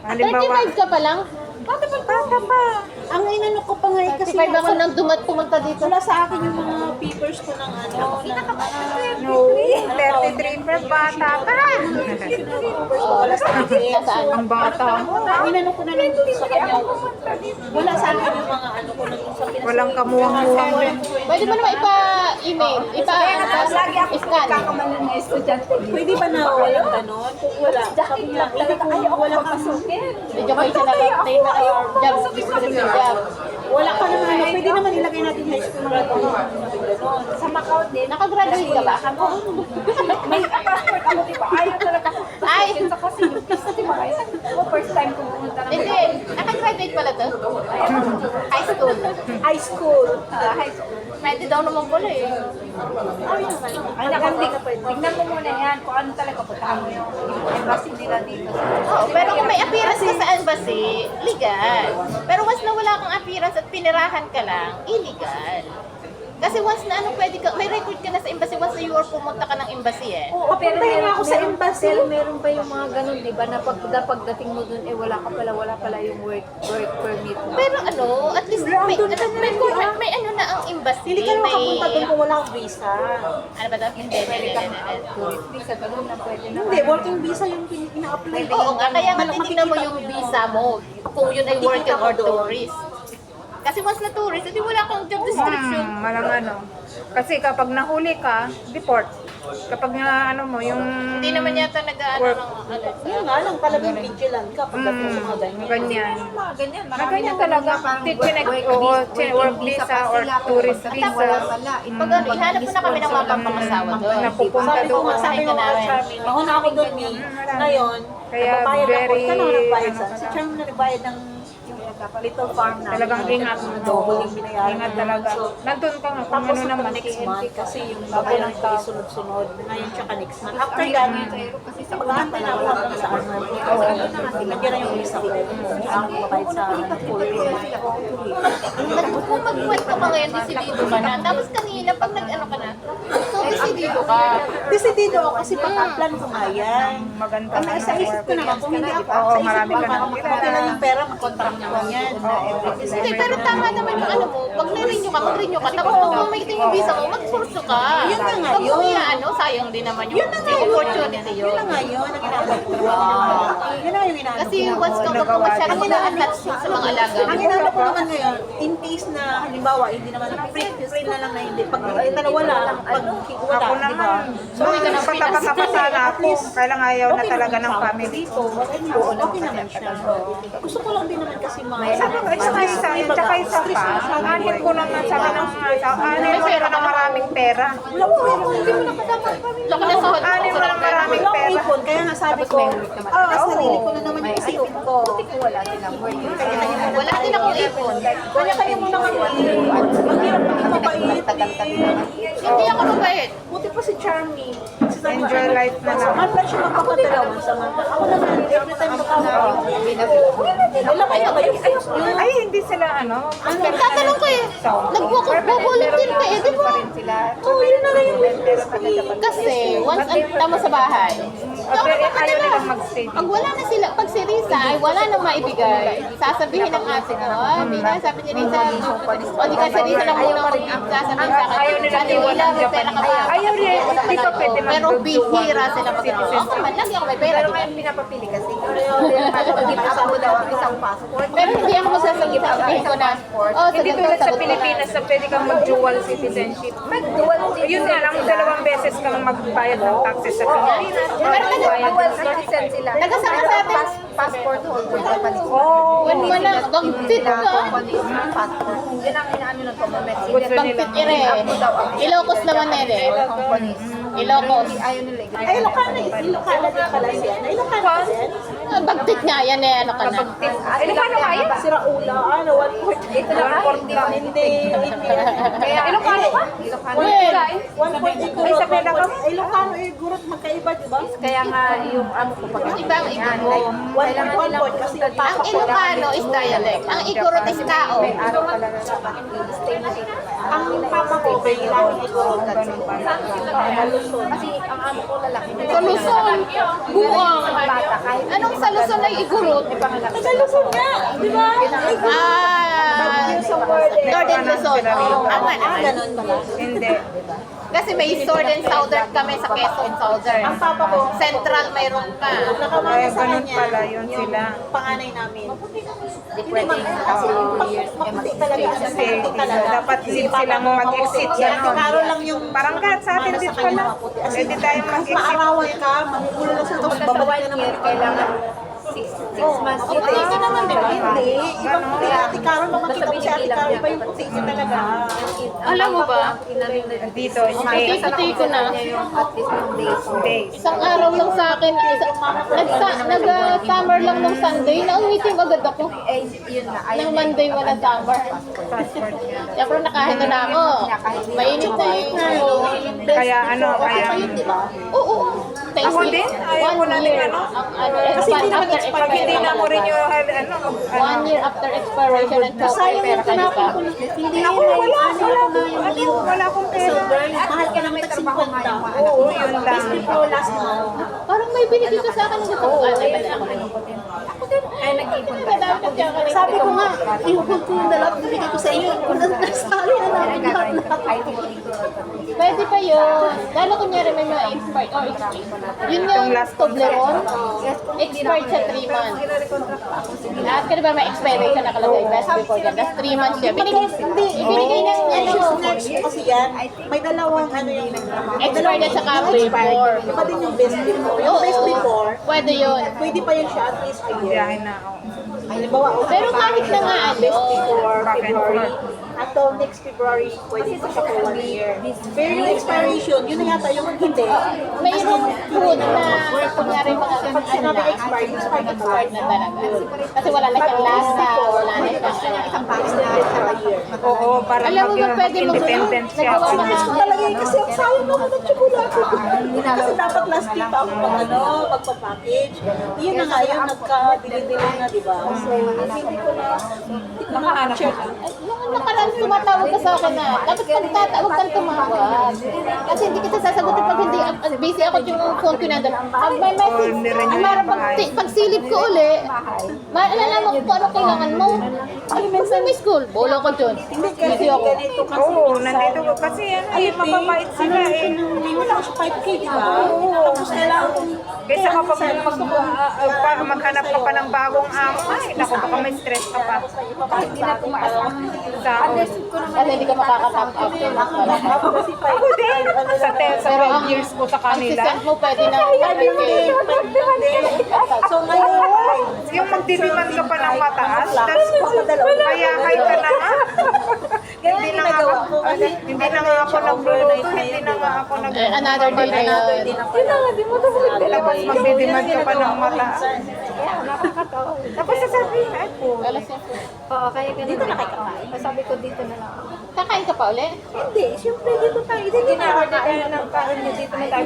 Halimbawa, 35 ka pa lang? Bata pa. Ang inano ko pa nga eh, kasi 35 ako nang pumunta dito. wala sa akin yung mga papers ko ng ano, no, 33 pa, bata pa. wala sa akin. Saan? Ang bata mo. Inano ko na lang doon sa kanya. Wala sa akin yung mga ano ko na doon sa Pinas. Walang kamuwang-muwang. Pwede mo naman ipa-email, ipa-scan. Kamalan na estudyante. Pwede ba na walang ganon? Kung wala, sabi lang, hindi ko wala kang Medyo kayo siya nag-update na job description job. wala ka naman ano, pwede naman ilagay natin high school na ganon. Sa Macau din. Nakagraduate ka ba? May passport ako, di ba? Ayaw talaga. Ay! Sa kasi yung pista, di ba? First time ko pumunta ng Hindi, nakagraduate pala to. High school. High school. high school. Pwede daw naman pala eh. Ay, nakandi ka pwede. Tingnan mo muna yan kung ano talaga puntahan mo yung embassy nila dito. Oo, pero kung may appearance ka sa embassy, legal. Pero once na wala kang appearance at pinirahan ka lang, illegal. Kasi once na pwede ka, may record ka na sa embassy once na you are pumunta ka ng embassy eh. Oo, pero Papuntahin nga ako sa embassy. Pero meron pa yung mga ganun, di ba? Na pagdating mo dun, wala pala yung work permit mo. Pero at least may ano na ang embassy. Hindi ka naman may, makapunta doon kung wala kang visa. ano ba daw? Hindi. Tourist visa, ganun na pwede na. Hindi, working visa yung ina-apply. Oo nga, kaya nga titignan mo yung visa mo kung yun ay working or tourist. Kasi once na tourist, hindi wala kang job description. Walang ano. Kasi kapag nahuli ka, deport. Kapag na ano mo, yung... Hindi naman yata nag-ano ng ano. Yun nga lang, talagang vigilant ka pagdating sa mga ganyan. ganyan. Ganyan, Na ganyan talaga. Work visa or tourist visa. Pag ano, ihanap mo na kami ng mga papangasawa doon. Napupunta Sabi ko doon. nga, sabi ko nga, Charmin, mahuna ako doon, Mi. Ngayon, Kaya nagbabayad ako. very, Ikaw na nagbayad ano sa. Si Charmin na nagbayad ng little farm na. Talagang ingat. Double yung binayaran. Ingat talaga. Nandun ka nga kung Tapos ano naman. next month, kasi yung bago lang tayo sunod-sunod, ngayon tsaka next month. After that, mag-aantay na ako hanggang sa ano. Nagyan na yung visa ko. Tsaka ako mabayad sa full pay. Kung magkwento ka ngayon, desidido ka na. Tapos kanina, pag nag-ano ka na, so desidido ka. Decidido ako kasi pag-plan ko nga yan. Maganda Kami sa isip ko naman, kung hindi ako, Oo, sa isip marami ko, ka baka nang makapati lang yung pera, mag-contract ko yan. Hindi, pero tama naman yung ano mo, pag na-renew ka, mag-renew ka. Tapos pag mamitin yung visa mo, mag-kurso ka. Yun na nga Pag yun. ano, sayang din naman yung opportunity Yun yun. na nga yun, ang ginagawa ko. Yun na yung inaano Kasi ko. once ka masyado na-attach sa mga alaga Ang mo. inaano ko naman ngayon, in case na halimbawa, hindi naman free na lang na hindi. Pag wala, pag wala, Ako di ba? naman. So, patapasa na ako. Kailang ayaw na talaga ng family ko. Okay naman siya. Gusto ko lang din naman kasi Tsaka isa pa, anin ko naman sa kanang anin mo ka ng maraming pera. Laki na sa Anin mo ng maraming Wala akong pera. ipon, kaya nga sabi ko, mas sarili ko na naman yung isipin ko. Wala din akong ipon. Kanya-kanya mo na kami. Maghirap kami mabait. Hindi ako mabait. Buti pa si Charmy. Enjoy life na lang. Saan ba siya magpapadalaw sa mga? Ako naman, every time makakawin. Wala kaya ba yung Ay, hindi sila ano. Tatanong ko eh, nag-volunteer ka eh, di ba? Oo, yun na lang yung Kasi once ang tama sa bahay, Ayaw nilang mag-stay. pag wala na sila, pag si Risa ay wala nang maibigay, sasabihin ng ate ko, hindi na, sabi ni Risa, o di ka si Risa lang muna sasabihin sa akin, Ayaw nilang iwan ng Japan. Ayaw nila, hindi ka pwede pero bihira sila mag-ano. Ako man, lagi ako may pera, di ba? pinapapili kasi. Give up mo daw ang isang passport. Pero hindi ako masasagip, sabihin ko na, oh, Hindi sagot tulad sa ko na. Pilipinas na pwede kang mag-dual citizenship. Yun nga lang, 2 beses kang magbayad ng taxes sa Pilipinas. Dual citizen sila. Taga-saan sa atin? Passport holder Japanese. Wala, gangpit ka. Passport. Yun ang inaano ng government. Gusto nila. Gangpit ire. Ilocos naman ere. Ilocos. Ayaw nila. Ay, Ilocana eh. Ilocana din pala siya. Ilocana ba siya? Bagtit nga yan eh, ano ka na. Ano paano kaya? Sira ula, ano, 1.8. Ito lang, 1.8. Hindi. Ilocano ka? Well, 1.8 gurot. Ay, sabi na ka? Ilocano eh, gurot magkaiba, di ba? Kaya nga yung ano ko pag ibang iguro. 1.1 kasi yung Ang papa ko. Ilocano is dialect. Ang igurot is kao. araw pala na dapat stay na dito. Ang papa ko, may ilang igurot. Kasi ang amo ko lalaki. Sa Luzon, buwang. Anong sa Luzon ay igurot? Nagalusot nga, di ba? Northern Luzon. Ama naman. Ganun pala. Hindi. Kasi may Northern Southern kami sa Quezon Southern. Ang papa ko, Central mayroon pa. nakamana Ay, sa ganun kanya. pala, yun yung sila. panganay namin. Pwede Kasi maputi talaga. Kasi dapat din silang mag-exit. Ate Caro lang yung Parang kahit sa atin mana din sa kanya pala. maputi. As in, Pwede tayong mas mag-exit. maarawan ka, magugulo na siya, tapos babalik ka naman. kailangan 6 months. O, puti ka naman, di ba? Hindi, ibang puti. Ate Caro, makakita mo si Ate Caro, iba yung puti niya talaga. Alam mo ba? Dito, Puti ko na. At least yung days. Isang araw lang sa akin, nag-summer lang ng Sunday, naumitim agad ako. Eh, yun na. Nang Monday walang summer. Siyempre nakahinto na ako. Mainit na eh. Kaya ano, kaya... Oo. Thanks Ako din, ayaw ko na din ano. Kasi hindi naman Pag hindi na mo rin yung ano, 1 year after expiration ng chocolate, Sayang pera yung ka pa. tinapon ko. Hindi Ako, wala akong pera. Mahal ka naman tag-50. Oo, yun lang. Best before last month. Parang may binigay ka sa akin ng gusto ko. Ay, ba ako rin? Ay, nag-ipon ka. Madami ng chocolate. Sabi ko nga, ihukod ko yung dalawa, bibigay ko sa iyo. Kung nasali na namin lahat na. Pwede pa yun. Lalo kunyari may mga expired or exchange. Yun yung Toblerone. Expired sa 3 months. Lahat ka na ba may expiration nakalagay best before that? That's 3 months siya. Binigay ng ano. Next kasi yan, may dalawang ano yung Expired at saka expired. before. Iba din yung best before. Yung best before, Pwede yun. pwede pa yun siya at least a year. Biyahe na ako. Halimbawa, Pero kahit na nga best ano, before Back and February, forth. until next February, pwede pa siya for 1 year. Pero yung expiration, yun na yata yung hindi. mayroong food na kunyari mga Pag sinabi expired, expired na expired na talaga. Kasi wala na siyang lasa, wala na siyang extended for a year. Oo, para Alam mo ba pwede mag-independent siya. nagawa mo Miss ko na talaga yun kasi ang sayang ako ng tsokolate. Kasi dapat last week ako pag pagpa-package. Yun na nga, yun nagka-delivery na, di ba? So, hindi ko na check. nung nakaraan tumatawag ka sa akin na dapat kang tatawag kang tumawag. Kasi hindi kita sasagutin pag hindi busy ako yung phone ko nandun. Pag may message, hindi rin yun mara yung bahay. pag silip ko uli, maalala mo kung ano kailangan mo. Sa may school, bolo ko dun. Hindi kasi Busy ako. ganito kasi. Oo, nandito ko kasi ano eh, mababait sila eh. Hindi mo lang siya 5K, di ba? Tapos kailangan kong Kaysa kapag para maghanap ka pa ng bagong amo, ay, naku, baka may stress ka pa. hindi na tumaas ang Sahod. Kasi hindi ka makaka-top up yun. ako kasi 5K. Ako din, sa 12 years ko sa Ang kanila. sisend mo pwede na So ngayon, Yung magdidemand ka pa ng mataas, that's kaya ka na nga. Hindi na nga ako, hindi na nga ako nagluluto, hindi na nga ako another day na yun. Tapos magdidemand ka pa ng mataas. Tapos sasabihin, ay po. Alas yan po. Oo, kaya ganun. dito na kayo kakain. Sabi ko dito na lang. Kakain ka pa uli? Hindi, siyempre dito tayo. Hindi na Order kayo ng kain niyo dito na tayo.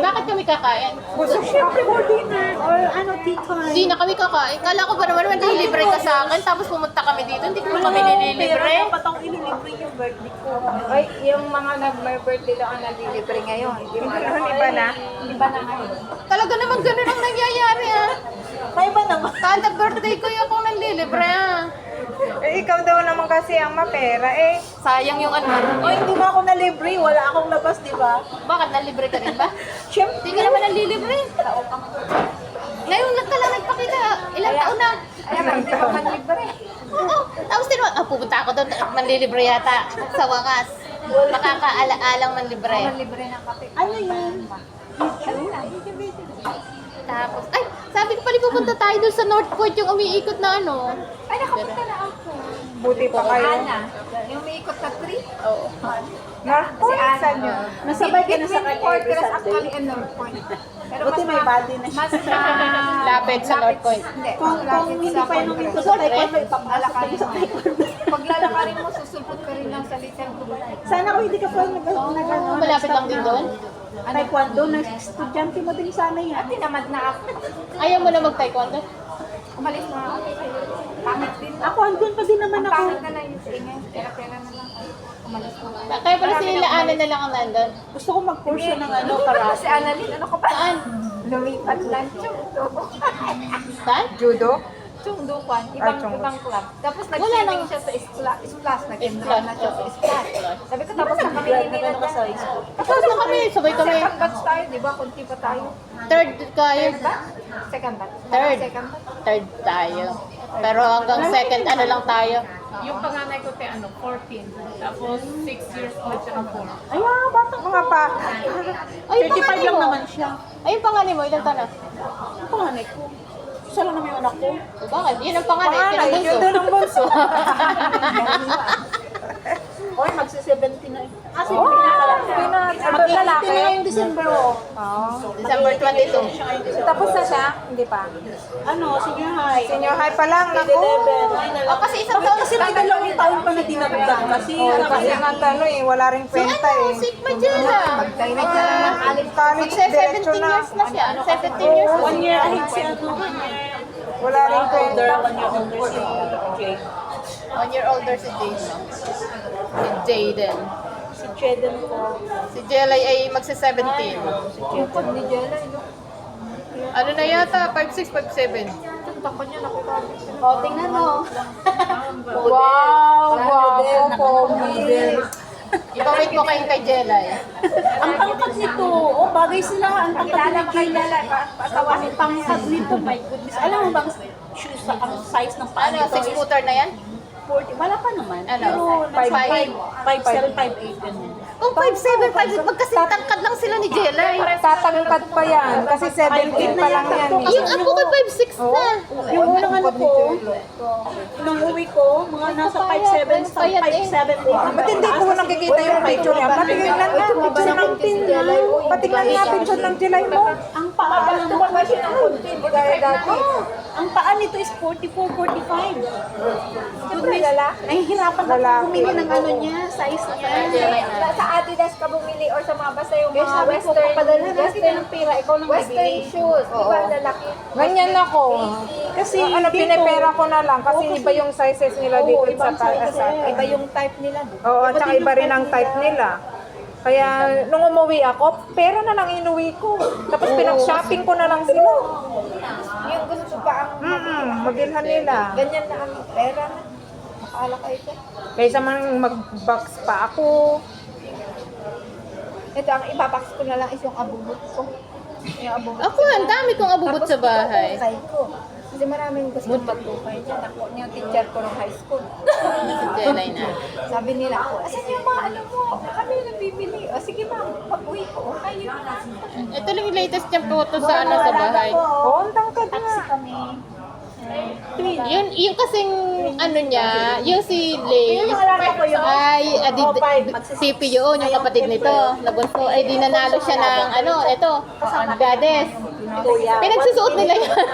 Bakit kami kakain? So, siyempre for dinner or ano, tea time. Hindi na kami kakain. Kala ko ba naman nililibre ka sa akin tapos pumunta kami dito. Hindi ko kami nililibre. Pero dapat akong ililibre yung birthday ko. Ay, yung mga nag-birthday lang ang nalilibre ngayon. Di ba? Iba na. Iba na ngayon. Talaga naman ganun ang nangyayari ah. May ba naman? Kada birthday ko yung akong nililibre ah. Eh, ikaw daw naman kasi ang mapera eh. Sayang yung ano. O, hindi ba ako nalibre? Wala akong labas, di ba? Bakit nalibre ka rin ba? Siyempre. Hindi ka naman nalilibre. Ngayon lang ka lang nagpakita. Ilang taon na. Ay, hindi pa man libre. Oo. Tapos pupunta ako doon at manlilibre yata. Sa wakas. Makakaala-alang manlibre. Libre ng kape. Ano yun? Tapos, ay, sabi ko pala pupunta tayo doon sa North Court yung umiikot na ano. Ay, nakapunta na ako. Buti pa kayo. Ana, yung umiikot na tree. Oo. North Point, saan yun? Nasabay ka na sa kanya every Fortress Sunday. actually and North Point. Pero Buti may body na siya. Mas Lapit sa North Point. Hindi, Kung hindi pa yun umikot sa taekwondo, ipapasok kayo sa taekwondo. paglalakarin mo, susulpot ka rin lang sa little Dubai. Sana kung hindi ka pa nag-ano. Malapit lang din doon. Taekwondo, nag-estudyante mo din sana yan. At tinamad na ako. Ayaw mo na mag-taekwondo? Umalis na ako. Pangit din. Ako, andun pa din naman ako. Pangit na lang yung ingay. Pera-pera na lang. Umalis na ako. Kaya pala si Laanan na lang ang nandun. Gusto ko mag-course ng ano, Si karate. Annalyn, ano ko pa? Saan? Lumipat lang. Saan? Judo? Chungdukan, Chungdukan. ibang club. Tapos Wala nag-swimming nang- siya sa Splash. Nag-enroll Splash, na siya sa oo. Splash. Sabi ko, tapos na kami Grad hindi na na gano'n ka sa high school. Tapos na kami, sabay kami. Second batch tayo, di ba? Kunti pa tayo. Third kayo. Third batch? Second batch. Third. Second batch. Third tayo. Pero hanggang second ano lang tayo. Yung panganay ko te 14. Tapos 6 years old siya ng 4. Ay, batang Mga pa. Ay, yung 35 panganay lang mo. naman siya. Ay, yung panganay mo, ilang taon na? Ang panganay ko. Isa lang naman yung anak ko. O bakit? Yun ang panganay. Panganay, Pinabunso. yun doon ang bunso. Oy, magsi-70 na. Ah, 70 na pala siya. Mag-80 na yung December, oh. December 22. Tapos na siya? Hindi pa. Ano, senior high. Senior high pa lang. Grade Naku. 11. Ay, O kasi isang taon Kasi may dalawang taon pa na dinagdag. Kasi, Kasi nga tanong eh, wala ring Si kwenta ano, eh. si Magella. College, Magse 17 diretso na. years na siya. 17 years na 1 siya. year ahead si ano. Wala ring kwenta. 1 year older si Jay. 1 year older si Jaden. Si Jaden. Si Jaden ko. Si Jelay ay magse-17. Bukod ni Jella, yung Ano na yata? 5'6", 5'7". tanda ko niya, nakita ko. O, tingnan mo. Wow, guwapo, pogi. Ipawait mo kayong kay Jelay. Ang pangkat nito, oh, bagay sila. Ang pangkat ni Kayla. Ang pangkat nito, my goodness. Alam mo bang shoes ang size ng paa Ano, nito 6-footer na yan? 40. Wala pa naman. Ano? Pero 5'5". 5'7", 5'8", ganun. Kung 5'7", 5'8", magkasintangkad lang sila ni Jelay. Tatangkad pa yan. Kasi 17 pa lang yan eh. Yung apo ko 5'6" na. Yung unang ano ko, nung uwi ko, mga nasa 5'7", 5'7", Ba't hindi ko nakikita yung picture niya? Patingin lang nga. Picture ng tin na. Patingnan nga picture ng July mo. ang paa lang ang paa nito is 44, 45. Goodness, nahihirapan ako bumili ng ano niya, size niya. Sa Adidas ka bumili or sa mga basta yung Kaya mga sabi ko, western, papadala na kita ng pera, ikaw lang western bibili. shoes, di ba lalaki? Ganyan ako. Kasi Ano, dito, pinipera ko na lang kasi iba yung sizes nila dito sa ibang sizes. Iba yung type nila. Oo, at saka iba rin ang type nila. Kaya nung umuwi ako, pera na lang inuwi ko. Tapos pinag-shopping ko na lang sila. Yung gusto pa ang Mabilhan nila. ganyan na ang pera na. Akala kayo ka. Kaysa man mag-box pa ako. Ito, ang ibabox ko na lang is yung abubot ko. Yung abubot Ako, ang dami kong abubot sa bahay. Tapos ko. Kasi maraming gusto magtukay dyan. Ako, yung teacher ko ng high school. Si Jelay na. Sabi nila ako, asan yung mga ano mo? Kami nabibili. O sige ma'am, pag-uwi ko, okay yun. Ito lang yung latest niyang photo sa ano sa bahay. Oo, ang tangkad nga. Yung kasing ano niya, yung si Lay, ay CP yun, yung kapatid nito, nabunso, ay di nanalo siya ng ano, ito, Goddess. Pinagsusuot nila yan.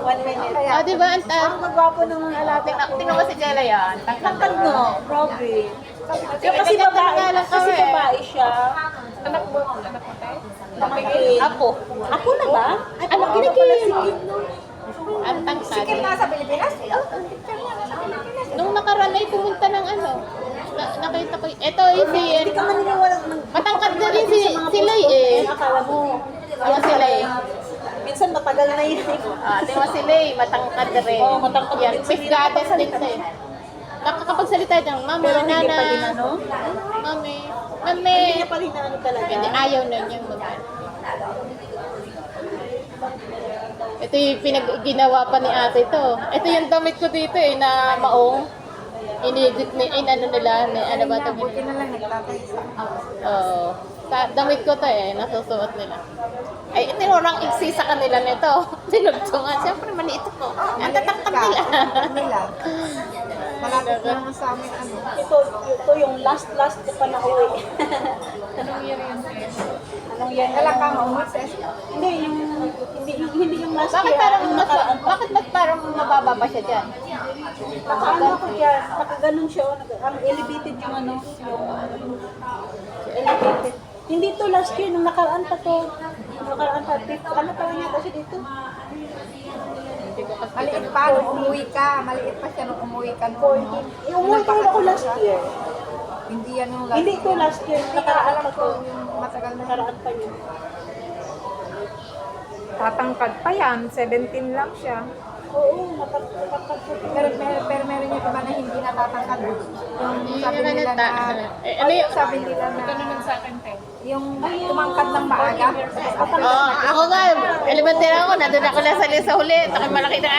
1 minute. Ah, di ba? Ang Ang magwapo ng mga alate ko. tingnan mo si Jelay yan. Tangkad no, grabe. Yung kasi Ganyan babae, lang kasi kami. babae siya. Anak mo tayo? Kapatid. Ako. Ako na ba? Ay, Ano, pala pala si Kim. Ang tangkad. Nasa Pilipinas? Oh, ang teacher niya nasa Pilipinas. Nung nakaraan ay pumunta ng ano, nakita ko, ito yung si, Hindi ka maniniwala. matangkad na rin si Lay eh. Akala mo. Yung si Lay. Minsan matagal na yun. Ah, tingnan mo si Lay, matangkad rin. Oo, matangkad Yan, din. Fifth Goddess din siya eh. Nakakapagsalita dyan, mama, Pero hindi nana, pa din ano. mami, Hindi mami. niya pa rin ano talaga. Hindi, ayaw na niya mag Ito yung ginawa pa ni ate to. Ito yung damit ko dito eh, na maong. Inedit ni, ano nila, ano ba ito? Buti na lang nagtatay sa Oo. Damit ko to eh, nasusuot nila. Ay, tinurang iksi sa kanila nito. Tinugtungan. Siyempre, maliit ko. Ang tatangkad nila. nila. Malapit na nga sa amin ano. Ito yung last ko pa na uwi. Anong year yun? Anong yan? Kailan ka maumit sa SK? Hindi yung last Bakit year. parang yung mas, nakaraan. bakit mas parang mababa pa siya dyan? Nakaano ako dyan. Nakaganon siya. Ang elevated yung ano. Yung elevated. Hindi to last year. Nung nakaraan pa to. Nung nakaraan pa. Ano pa niya kasi dito? Maliit pa nung umuwi ka. Maliit pa siya nung umuwi ka. Yung umuwi ko ako last year. Hindi yan yung last. Hindi to last year. Nakaraan alam pa ko to. yung matagal na Nakaraan pa yun. Tatangkad pa yan. 17 lang siya. Oo, pero meron niya pa na hindi natatangkad. Yung sabi naman nila na, ano yung, sabi nila Ito na, naman sa akin, te. yung tumangkad ng maaga. ako nga, elementary ako, nandun ako lang sa huli, takay malaki na.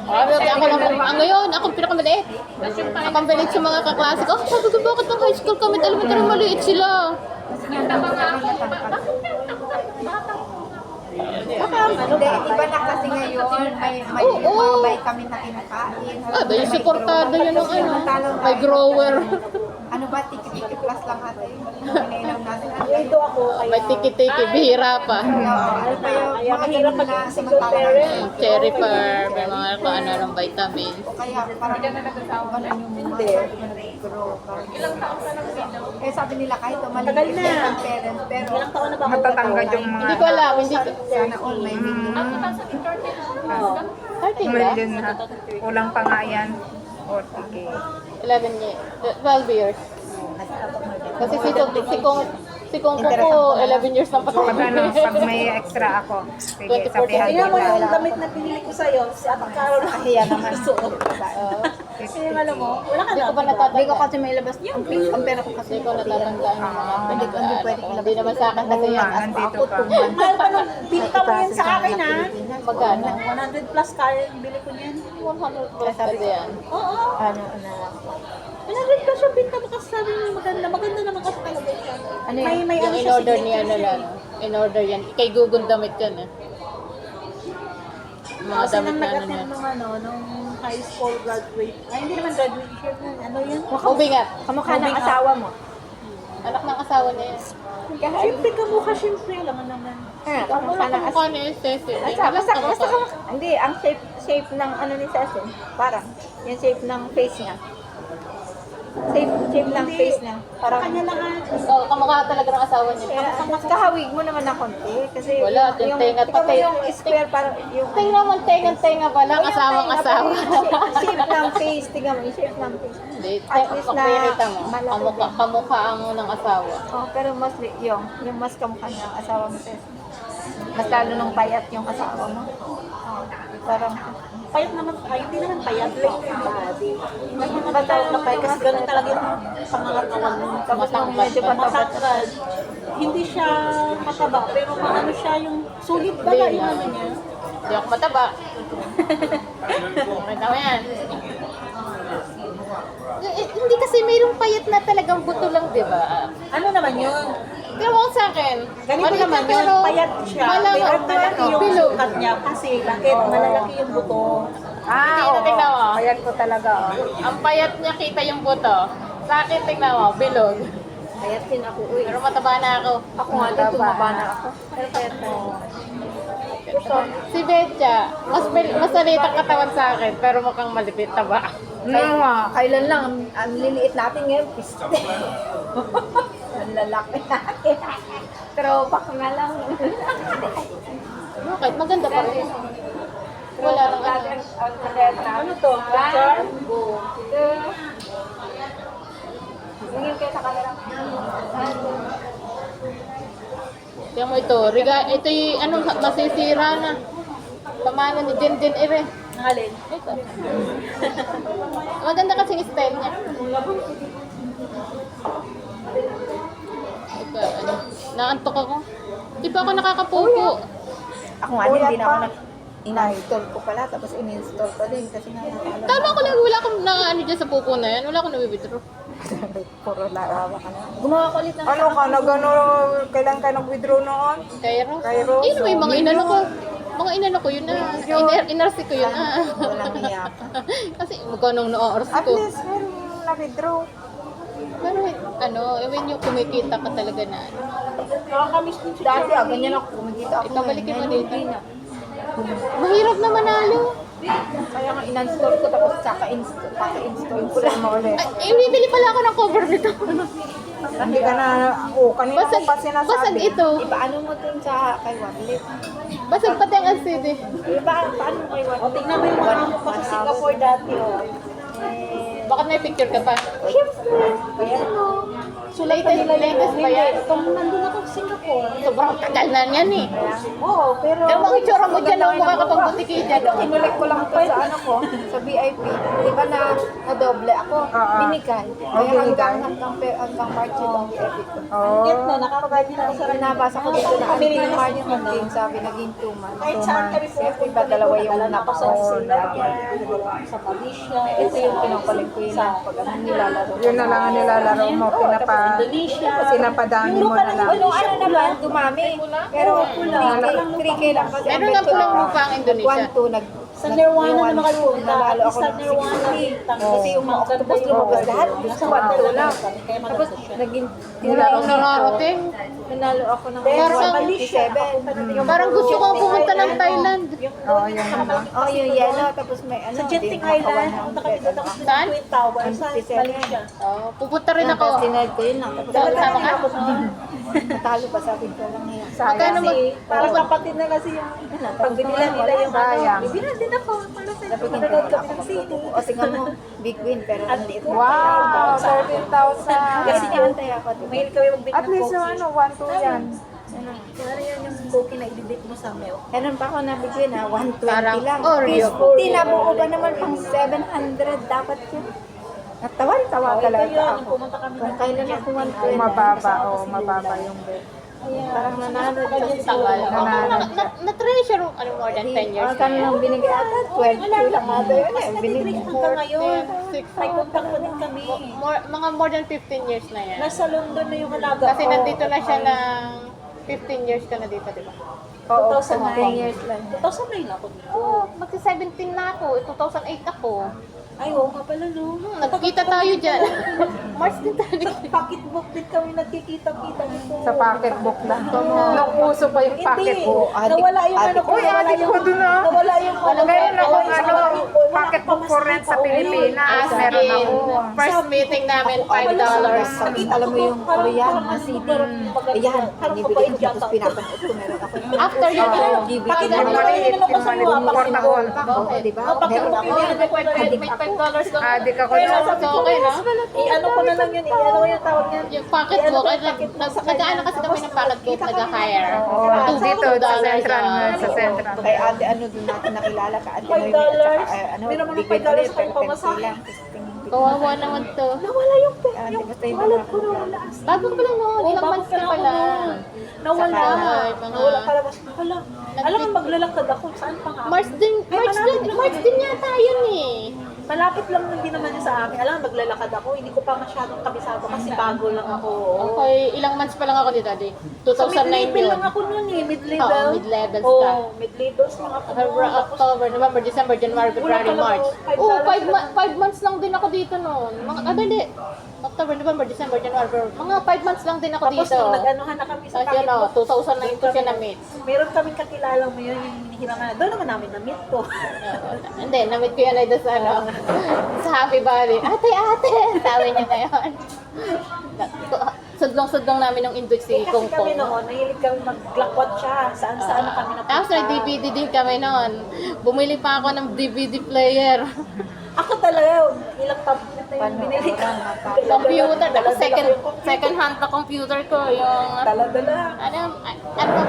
Ako lang, ang ngayon, ako pinakamaliit. Ako ang bilit sa mga kaklase ko. Sabi ko, bakit ng high school kami, elementary maliit sila. Hindi, iba na kasi ngayon, may mga vitamin na kinakain. Ah, dahil supportado yun ng ano, Samantalang may grower. Ano ba, tiki-tiki plus lang ate. Pinainom natin. Ito ako. May tiki-tiki, bihira pa. Ano pa yung Kaya mga mahirap ganun na maging single samantalang parent. Cherry farm, may mga kung ano ng vitamin. o kaya parang ganun yung mga grow ka. Ilang taon ka nang dito? Eh sabi nila kahit Tagal maliit na. ang parents, pero Ilang taon na ba ako? Matatangkad yung mga... Hindi ko alam, hindi ko. sana all may bigyan. Ang 2013 Oo. 13 ba? Million na. Kulang pa nga yan. 40K. 11 years. 12 years. Kasi si Kong ko 11 years na pa. Pag ano, pag may extra ako, sige, sabihan Tingnan mo nila. yung damit na pinili ko sa'yo. Si Ate Carol. Kahiya naman. Suot. Kasi yung alam mo, wala ka Hindi ko pa na. Hindi ko natatanda. kasi may labas yung pink. Ang pera ko kasi Hindi ko natatandaan yung mga Hindi pwede ilabas. Hindi naman sa akin kasi Oo yan. nga, nandito Ako pa. tuman. Mahal pa nung binta mo yan sa akin ha. Magkano? 100 plus kaya yung bili ko niyan. 100 plus kasi yan. Oo. Ano na. 100 plus yung binta mo kasi sabi niya maganda. Maganda naman kasi talaga siya. Ano yan? May Yung ano siya, in-order ni signature ano siya. lang. In-order yan. Kay Google damit yan eh. Mga Kasi damit nang na ano nag-attend niya. nung high school graduate. Ay, hindi naman graduation yun. Ano yun? Ubi nga. Kamukha ng asawa mo. Anak ng asawa niya yan. Siyempre, kamukha siyempre. Alam mo naman. Kamukha ng Kamukha ni Ceci. Basta hindi, ang shape ng ano ni Cecil, parang, yung shape ng face niya. Shape ng face niya. Parang, Kanya lang Oo, kamukha talaga ng asawa niya. mas kahawig mo naman ng konti. Kasi Wala, yung tenga tingnan mo pati. yung square, parang yung, Tingnan mo, tenga ba lang, asawang asawa. shape ng face, tingnan mo yung shape ng face. Hindi, At least na pakita mo. malaki Kamukha ang ng asawa. Oh, pero mas yung mas kamukha niya ang asawa mo Cecil. Mas lalo nung payat yung asawa mo. Oh, parang, payat naman. Ay, hindi naman payat. Body. basta Na payat kasi ganun talaga yung pangangatawan mo. tapos nung medyo patapos. Matangkad. Hindi siya mataba, pero maano siya yung sulit ba Hindi yung na. ano niya? Hindi ako mataba. Okay na yan. Hindi kasi mayroong payat na talagang buto lang, di ba? Ano naman yun? Tingnan mo sa akin. Ganito Maliit naman na yun, pero payat siya. malamang Pero malaki yung bilog. sukat niya. Kasi bakit? Malalaki yung buto. Hindi na tingnan mo. Payat ko talaga. Oh. Ang payat niya kita yung buto. Sa akin, tingnan mo, bilog. Payat din ako. Uy, Pero mataba na ako. ako nga din, tumaba na ako. Pero payat na. Si Betcha, mas maliit ang katawan sa akin, pero mukhang malipit taba. Nga, kailan lang, ang liliit natin ngayon, piste. Ang lalaki natin. Throwback na lang. Bakit? Maganda pa rin. Wala lang ano. Ano to? Charm? Tingin kayo sa kanila. Tingnan mo ito, ito yung ano, masisira na. Pamana ni Din Ire. Alin? Ito. Maganda kasi yung style niya. Ito, ano, naantok ako. Di ba ako nakakapupo? Ako nga din, hindi na ako ina-install ko pala, tapos in-install ko din kasi nga nakaalam. Tama ko lang, wala akong na ano dyan sa pupo na yan. Wala akong nabibitro. Puro larawa ka na. Gumawa ko ulit ng Ano ka, kailan ka nag-withdraw noon? Cairo. Cairo. Yun may mga inano ko. Mga inano ko yun na. Inarsi ko yun na. walang niya ka. Kasi magkano na-oras At ko. least, na-withdraw. Pero ano, when yung kumikita ka talaga na ano. Nakakamiss din siya. Dati ganyan ako, kumikita ako. Ikabalikin mo ngayon, dito. hindi na. Mahirap na manalo. Kaya nga in-install ko, tapos paka-install ko lang ulit. Ay, bibili pala ako ng cover nito. Hindi ka na, kanina Basag, ko pa sinasabi. basag ito. Ipaano mo dun sa kay Wadlit? Basag pati ang LCD. Paano mo kay O, Wadlit? tingnan mo yung mga ano pa sa Singapore dati, o. Bakit may picture ka pa? Kaya no. Latest pa yan. Itong nandun ako sa Singapore. Sobrang tagal na yan eh. Oo, pero... Pero mga itsura mo dyan, ang mukha kapag butiki dyan. Inulit ko lang to sa ano ko, sa VIP. Di ba na doble ako? Binigay. Kaya hanggang March yung VIP ko. Oh. Get no, nakakabali na ako sa Nabasa ko dito na Pamili until na March kasi ano. 15, sabi naging 2 months. Kahit saan kami Siyempre ba dalawa yung napasok napaka sa Malaysia, ito yung pinakulit ko yun ang pag anong nilalaro. Yun na lang ang nilalaro mo, Indonesia. pinapadami mo na lang. Yung ano naman, dumami. Pero 3K lang kasi. Meron nga pulang lupa ang Indonesia. 1-2 Sa Nirwana naman kayo. Nanalo ako Sa ng Nirwana. 60. Kasi yung mga octopus lumabas lahat. Gusto 1-2 lang. Tapos naging Wala akong nararating. nanalo ako ng Parang- 157. Parang gusto kong pumunta ng Thailand. Oo, yan na. Oh, yung yellow. Tapos may ano. Sa Genting Island, nakakita ako sa Saan? Twin Tower sa Malaysia. Oh, pupunta rin ako. Tapos tinad ko yun lang. Tapos Sama ka? natalo pa sabi ko lang niya. Magkano mag... Parang kapatid na kasi yung pagbibila nila yung Sayang. bibila din ako. Para sa Dapat panonood kami ng sine. O tingnan mo, big win pero ang liit na. Wow, 13,000. Kasi niantay ako. Diba? Mahilig kami mag-bake At ng least yung cookies. ano, 1-2 yan. Ano yan yung cookie na i-bake mo sa milk? Meron pa ako nabigyan na 120 Parang lang. Oreo. Tinabuo ba naman pang 700 dapat yun? Natawan-tawa Ito talaga yun, ako. yung pumunta kami Kung ng kailan ako 120. Mababa, mababa yung bet. Parang nanalo ka sa Tagal. Nanalo. Na-treasure ano more than 10 years Kano nang binigay ata? 12 lang ata yun eh. Binigay Hanggang ngayon, 6, may contact pa din kami. mga more than 15 years na yan. Nasa London na yung alaga Kasi ko. nandito na siya ng 15 years ka na dito, di ba? Oo, 2009. 10 years lang. 2009 ako dito. Oo, magsi-17 na ako. 2008 ako. Ay, oo nga pala, no? Nagkita tayo dyan. March din tayo. Sa pocketbook din kami nagkikita-kita nito. Sa pocketbook lang. Nung uso pa yung Hindi. pocketbook. Nawala yung ano ko. Uy, adik ko dun ah. Nawala yung ano. Meron akong Nawala ano, yung- wala pocketbook akong for rent sa pamasahe pa uwi. Pilipinas. As Meron in, ako. first meeting namin, $5. Alam mo yung Korean na CD. Ayan, binibili ko tapos pinapanood ko. Meron ako. After yun, DVD. Bakit Yung ano maliit, yun ako yung sa maliit, mga portahol. Oo, di ba? Meron ako. may $5 lang. Adik ako Kaya dun. sabi So, ko, okay na? i-ano ko na lang yun, i-ano ko yung tawag niyan. Yung pocketbook, I-ano ko yung pocketbook sa kanya. nag-ano kasi kami ng pocketbook, nag-hire. Oo, dito sa Central. Sa $2. Central. Kay ate, ano doon natin nakilala ka? Ate Noemi at $5. saka, ano, Hindi naman ng bigay $5 ulit, sa pero pamasahe. pencil lang. Tapos tingin ko. Kawawa naman to. Nawala yung Ah, di ba tayo wallet ko nakakita? nawala. Bago ka pala noon, ilang months ka pala. Nawala. Ay, mga- Nawala pala. Wala. Alam mo, maglalakad ako. Saan pa nga? March din yata yun eh. Malapit lang din naman yun sa amin. Alam mo, maglalakad ako. Hindi ko pa masyadong kabisado kasi bago lang ako. Okay, ilang months pa lang ako dito, di? Sa 2009 mid-level yun. lang ako noon eh. Mid-level. Oo, mid-levels Oo, ka. mid-levels lang ako. February, noon. Tapos, October, November, December, January, February, Wala pala March. ako, Oo, $5 5 months lang din ako dito noon. Hindi. October, November, December, January, February. Mga 5 months lang din ako tapos dito. nung nag-anuhan na kami sa Tapos yun, pocketbook. 2009 ko siya na-meet. Meron kaming kakilala mo yun, yung hinihirangan. Doon naman namin na-meet ko. Hindi, na-meet ko yan ay doon sa ano, sa Happy Valley. Ate, sabi niya ngayon. Sudlong-sudlong namin ng Indus si Kasi Kung kami Kong. noon, nahilig kami maglakwat siya. Saan-saan na kami napunta. Tapos nag-DVD din kami noon. Bumili pa ako ng DVD player. Ako talaga, ilang tablet na yung binili ko. Computer, tapos second hand na computer ko. Yung, Dala-dala. ano,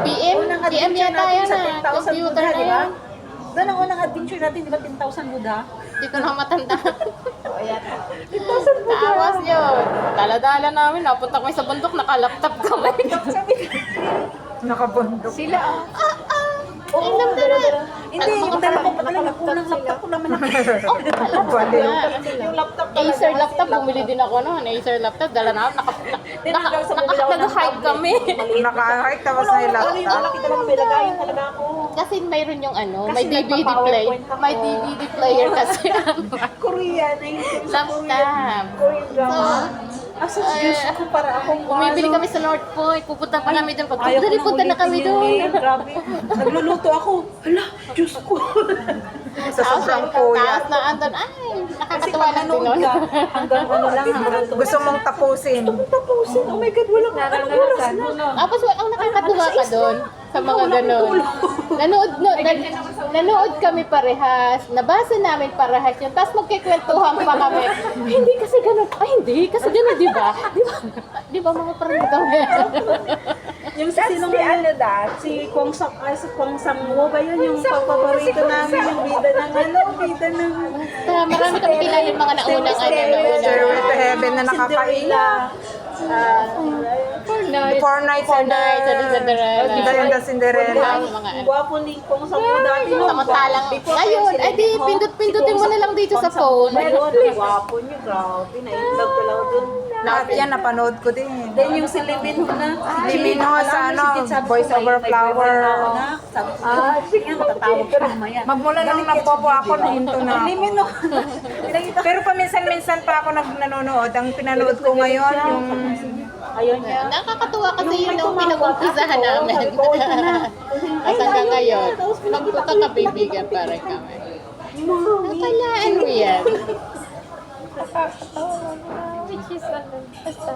PM? Unang PM adventure yata natin yun sa ah. 10,000 Computer Buddha, na di ba? yun. Doon ang unang adventure natin, di ba 10,000 Buddha? Hindi ko na matanda. O, ayan. 10,000 Buddha. Tapos yun, dala-dala namin. Napunta kami sa bundok, naka-laptop kami. Nakabundok. Sila, Oo, Ilang dala-dala. Hindi, Ano, yung mga dala ko pa parang talaga. laptop Unang sila. laptop ko naman. Baliw. Yung laptop talaga. Acer laptop, bumili din ako noon. Acer laptop, dala na ako. Naka-hike kami. Naka-hike tapos na yung Ano yung laptop. malaki talaga, may lagayan talaga ako. Kasi mayroon yung ano, Kasi may DVD play. nagpa-PowerPoint ako. May DVD player kasi. Korean, nahihilig sa Korean. Laptop. Korean drama. Asa Diyos ko para akong Bumibili kami sa North Point. Pupunta pa kami doon. Pag punta na kami doon. Grabe. Nagluluto ako. Hala, Diyos ko. Sa sobrang kuya. Tapos na andun, ay, Kasi nakakatawa pag lang din nanood nun. ka, hanggang ano lang, hanggang Gusto mong tapusin. tapusin. Oh my God, walang anong oras na. Tapos ang nakakatuwa ka doon sa mga ganun. Nanood kami parehas, nabasa namin parehas yun, tapos magkikwentuhan pa kami. Ay, hindi kasi ganun. Ay, hindi kasi ganun, di ba? Di ba mga parang kami? Yung si sino si ano that? Si Kwang Sang, ay si Kwang Sang Wo ba yun? Yung paborito namin, yung bida ng ano, bida ng... Kaya marami kami kilala yung mga naunang ano, naunang. Stairway to Heaven na nakakaiyak. Four nights and Sa Cinderella. the Cinderella. Yung mga Ang gwapo ni Kwang Sang Wo dati nung Samantalang, before ngayon, sila ay di, Ho, pindut-pindutin si mo na lang dito sa Kwang Sang Wo phone. ngayon, ang gwapo niya, grabe, na-inlove talaga dun. Lahat yan, napanood ko din. Then yung si Limino na, Si Limino sa ano, Voice Over Flower. Sabi ko, sige, matatawag ka mamaya. Magmula nung nagpopo ako, nahinto na ako. Limino. Pinakita ko. Pero paminsan-minsan pa ako nanonood. Ang pinanood ko ngayon, yung Ayun niya. Nakakatuwa kasi yun yung pinag-umpisahan namin. Hanggang ngayon, magkakabibigyan pa rin kami. Nakalaan mo yan. Which is basta.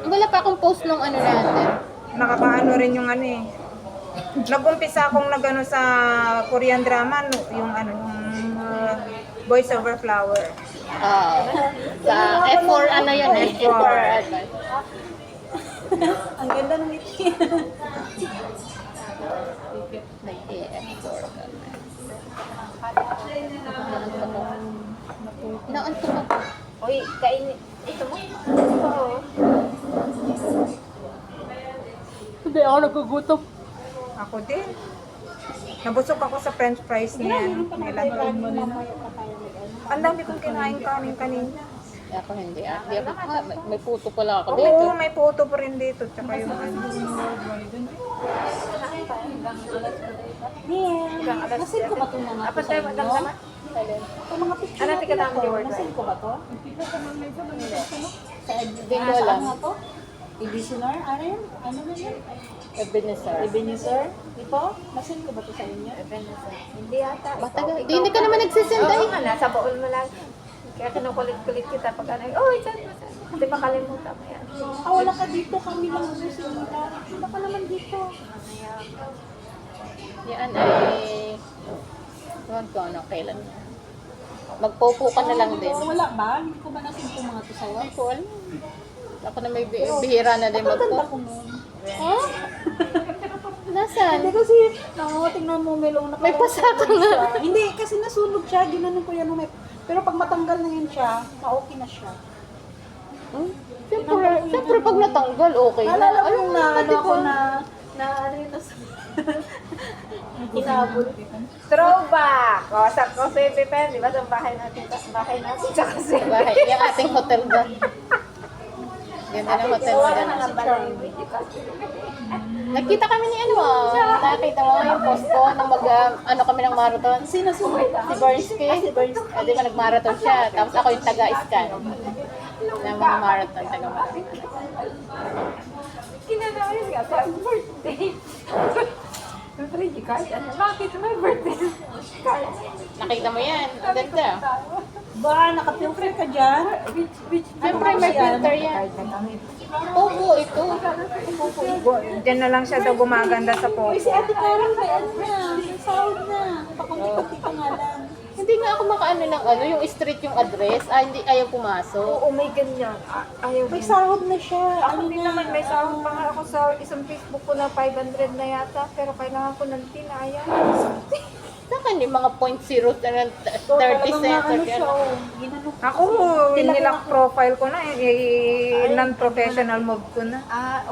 Wala pa akong post nung ano natin. nakakaano rin yung ano eh. Nag-umpisa akong nagano sa Korean drama, yung ano, yung Voice Over Flower. Sa F4 ano yun eh. F4 ano. Ang ganda ng ngiti. Nag-F4 kami. Naantok ako. Uy, kain. Ito mo? Oo. Hindi ako nagugutom. Ako din. Nabusog ako sa french fries niya. Ang dami kong kinain kanin kanina. Ako hindi. Hindi ako. May puto pala ako dito. Oo, may puto pa rin dito. Tsaka yung ano. Nasin ko ba ito mga Apa tayo magdamdaman? Itong mga picture Ano, tika tama di word nasin ko ba ito? Sa Hindi ko alam. Ano to? Ibisonar? Ano yun? Ano na yun? Ebenezer. Ebenezer? Di po? Nasin ko ba ito sa inyo? Hindi ata. Matagal. Hindi ka naman nagsisend Oo ay. nga, nasa baon mo lang. Kaya kinukulit-kulit kita pag ano, oh, saan mo saan? Hindi makalimutan mo yan. Wala ka dito, kami lang gusto nila. Wala ka naman dito. Yan ay... Ewan ko ano, kailan. Magpopo ka na lang din. Wala ba? Hindi ko ba nasin ko mga to sa'yo? Hindi ko alam. Ako na may bihira na din Maganda magpo. ko nun. Ha? Nasaan? Hindi kasi, tingnan mo, May pasaka nga. Hindi, kasi nasunog siya, ginanon ko yan. Pero pag matanggal na yun siya, na-okay na siya. Siyempre pag natanggal, okay na. Naalala ko yung na, ano di ba? ako na ano yun, tas, hinabol. Throwback! O, sa Jose Pepe, di ba? Sa bahay natin sa Jose. Bahay, yung ating hotel doon. Ganda ng hotel Wala doon. na nga pala yung video kasi. Nakita kami ni ano nakita mo yung post ko nang ano kami ng marathon. Sino sumay? Si Bernsky. Di ba nag-marathon siya. Tapos ako yung taga-scan. Ng mga marathon, taga-marathon. Kinanayos nga sa birthday. Siyempre, di kahit ano, bakit may birthday? Nakita mo yan. Ang ganda. Ba, naka-filter ka dyan? Siyempre may filter yan. Opo, ito. Diyan na lang siya daw gumaganda sa Uy, si popo. Ate Karen, may ano na, may sahod na. Pakunti-kunti pa nga lang. Hindi nga ako makaano ng ano, yung street yung address. Hindi ayaw pumasok. Oo, may ganyan. Ayaw May din. sahod na siya. Ako din naman, may sahod pa nga ako sa isang Facebook ko na 500 na yata, pero kailangan ko ng tinaya. Saan yung mga 0.0 na 30 Talagang cents? ano or siya, ano. oh. Ginano. Ako, nilock profile ko na. Non-professional mode ko na.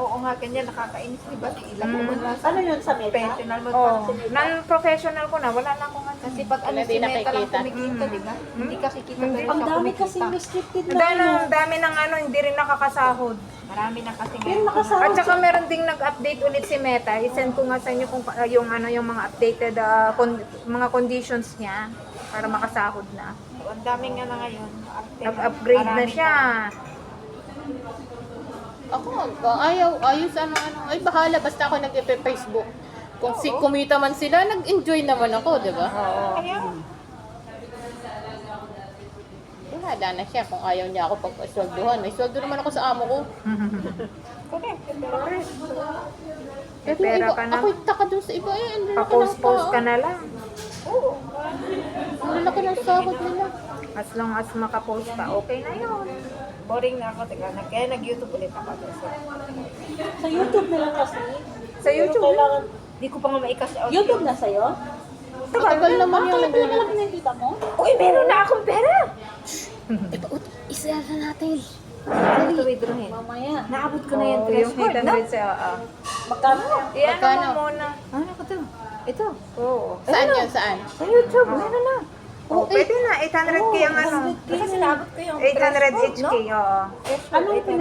Oo nga, ganyan, nakakainis, di ba? Ilang mo na sa Ano yun sa meta? professional mo. Oh, non-professional ko na. Wala na akong ano. Kasi pag ano, Wala din si Meta lang nakikita. kumikita, di ba? Hindi ka kikita, Hindi. pero Ang siya dami kasi kumikita. restricted na. Dami ng ano, hindi rin nakakasahod. Marami na kasi Pero ngayon. nakasahod. At saka meron ding nag-update ulit si Meta. I-send ko nga sa inyo kung yung ano yung mga updated mga conditions niya para makasahod na. Ang dami nga na ngayon. Nag-upgrade na siya. Ako, ayaw sa ano. Ay, bahala. Basta ako nag-Facebook. Kung kumita man sila, nag-enjoy naman ako, di ba? Oo. Wala na siya kung ayaw niya ako pagpasweldohan. May sweldo naman ako sa amo ko. Pero yung pera iba, ka na. ako taka dun sa iba eh. Ang lalaki ng Pa-post-post tao. ka na lang. Ang lalaki ng sahod nila. As long as makapost ka, okay na yun. Boring na ako. Kaya nag-YouTube ulit ako. Sa YouTube na lang kasi. Sa YouTube. Pero kailangan, Hindi ko pa nga maikas out. YouTube na sa'yo? Matagal naman yung Kaya pala nag-YouTube. malaki nakikita mo? Uy, meron na akong pera! Isa na natin. Ano ito withdrawin? Mamaya. Naabot ko na yan. Oh, yung Threshold, no? 800 sa Magkano? Iyan Magkano? mo muna. Ano ko to? Ito. Oo. Saan yun? Saan? Sa YouTube, meron na. Oh, pwede na. 800k ang ano. Kasi naabot ko yung 800 threshold, HK, no? oo.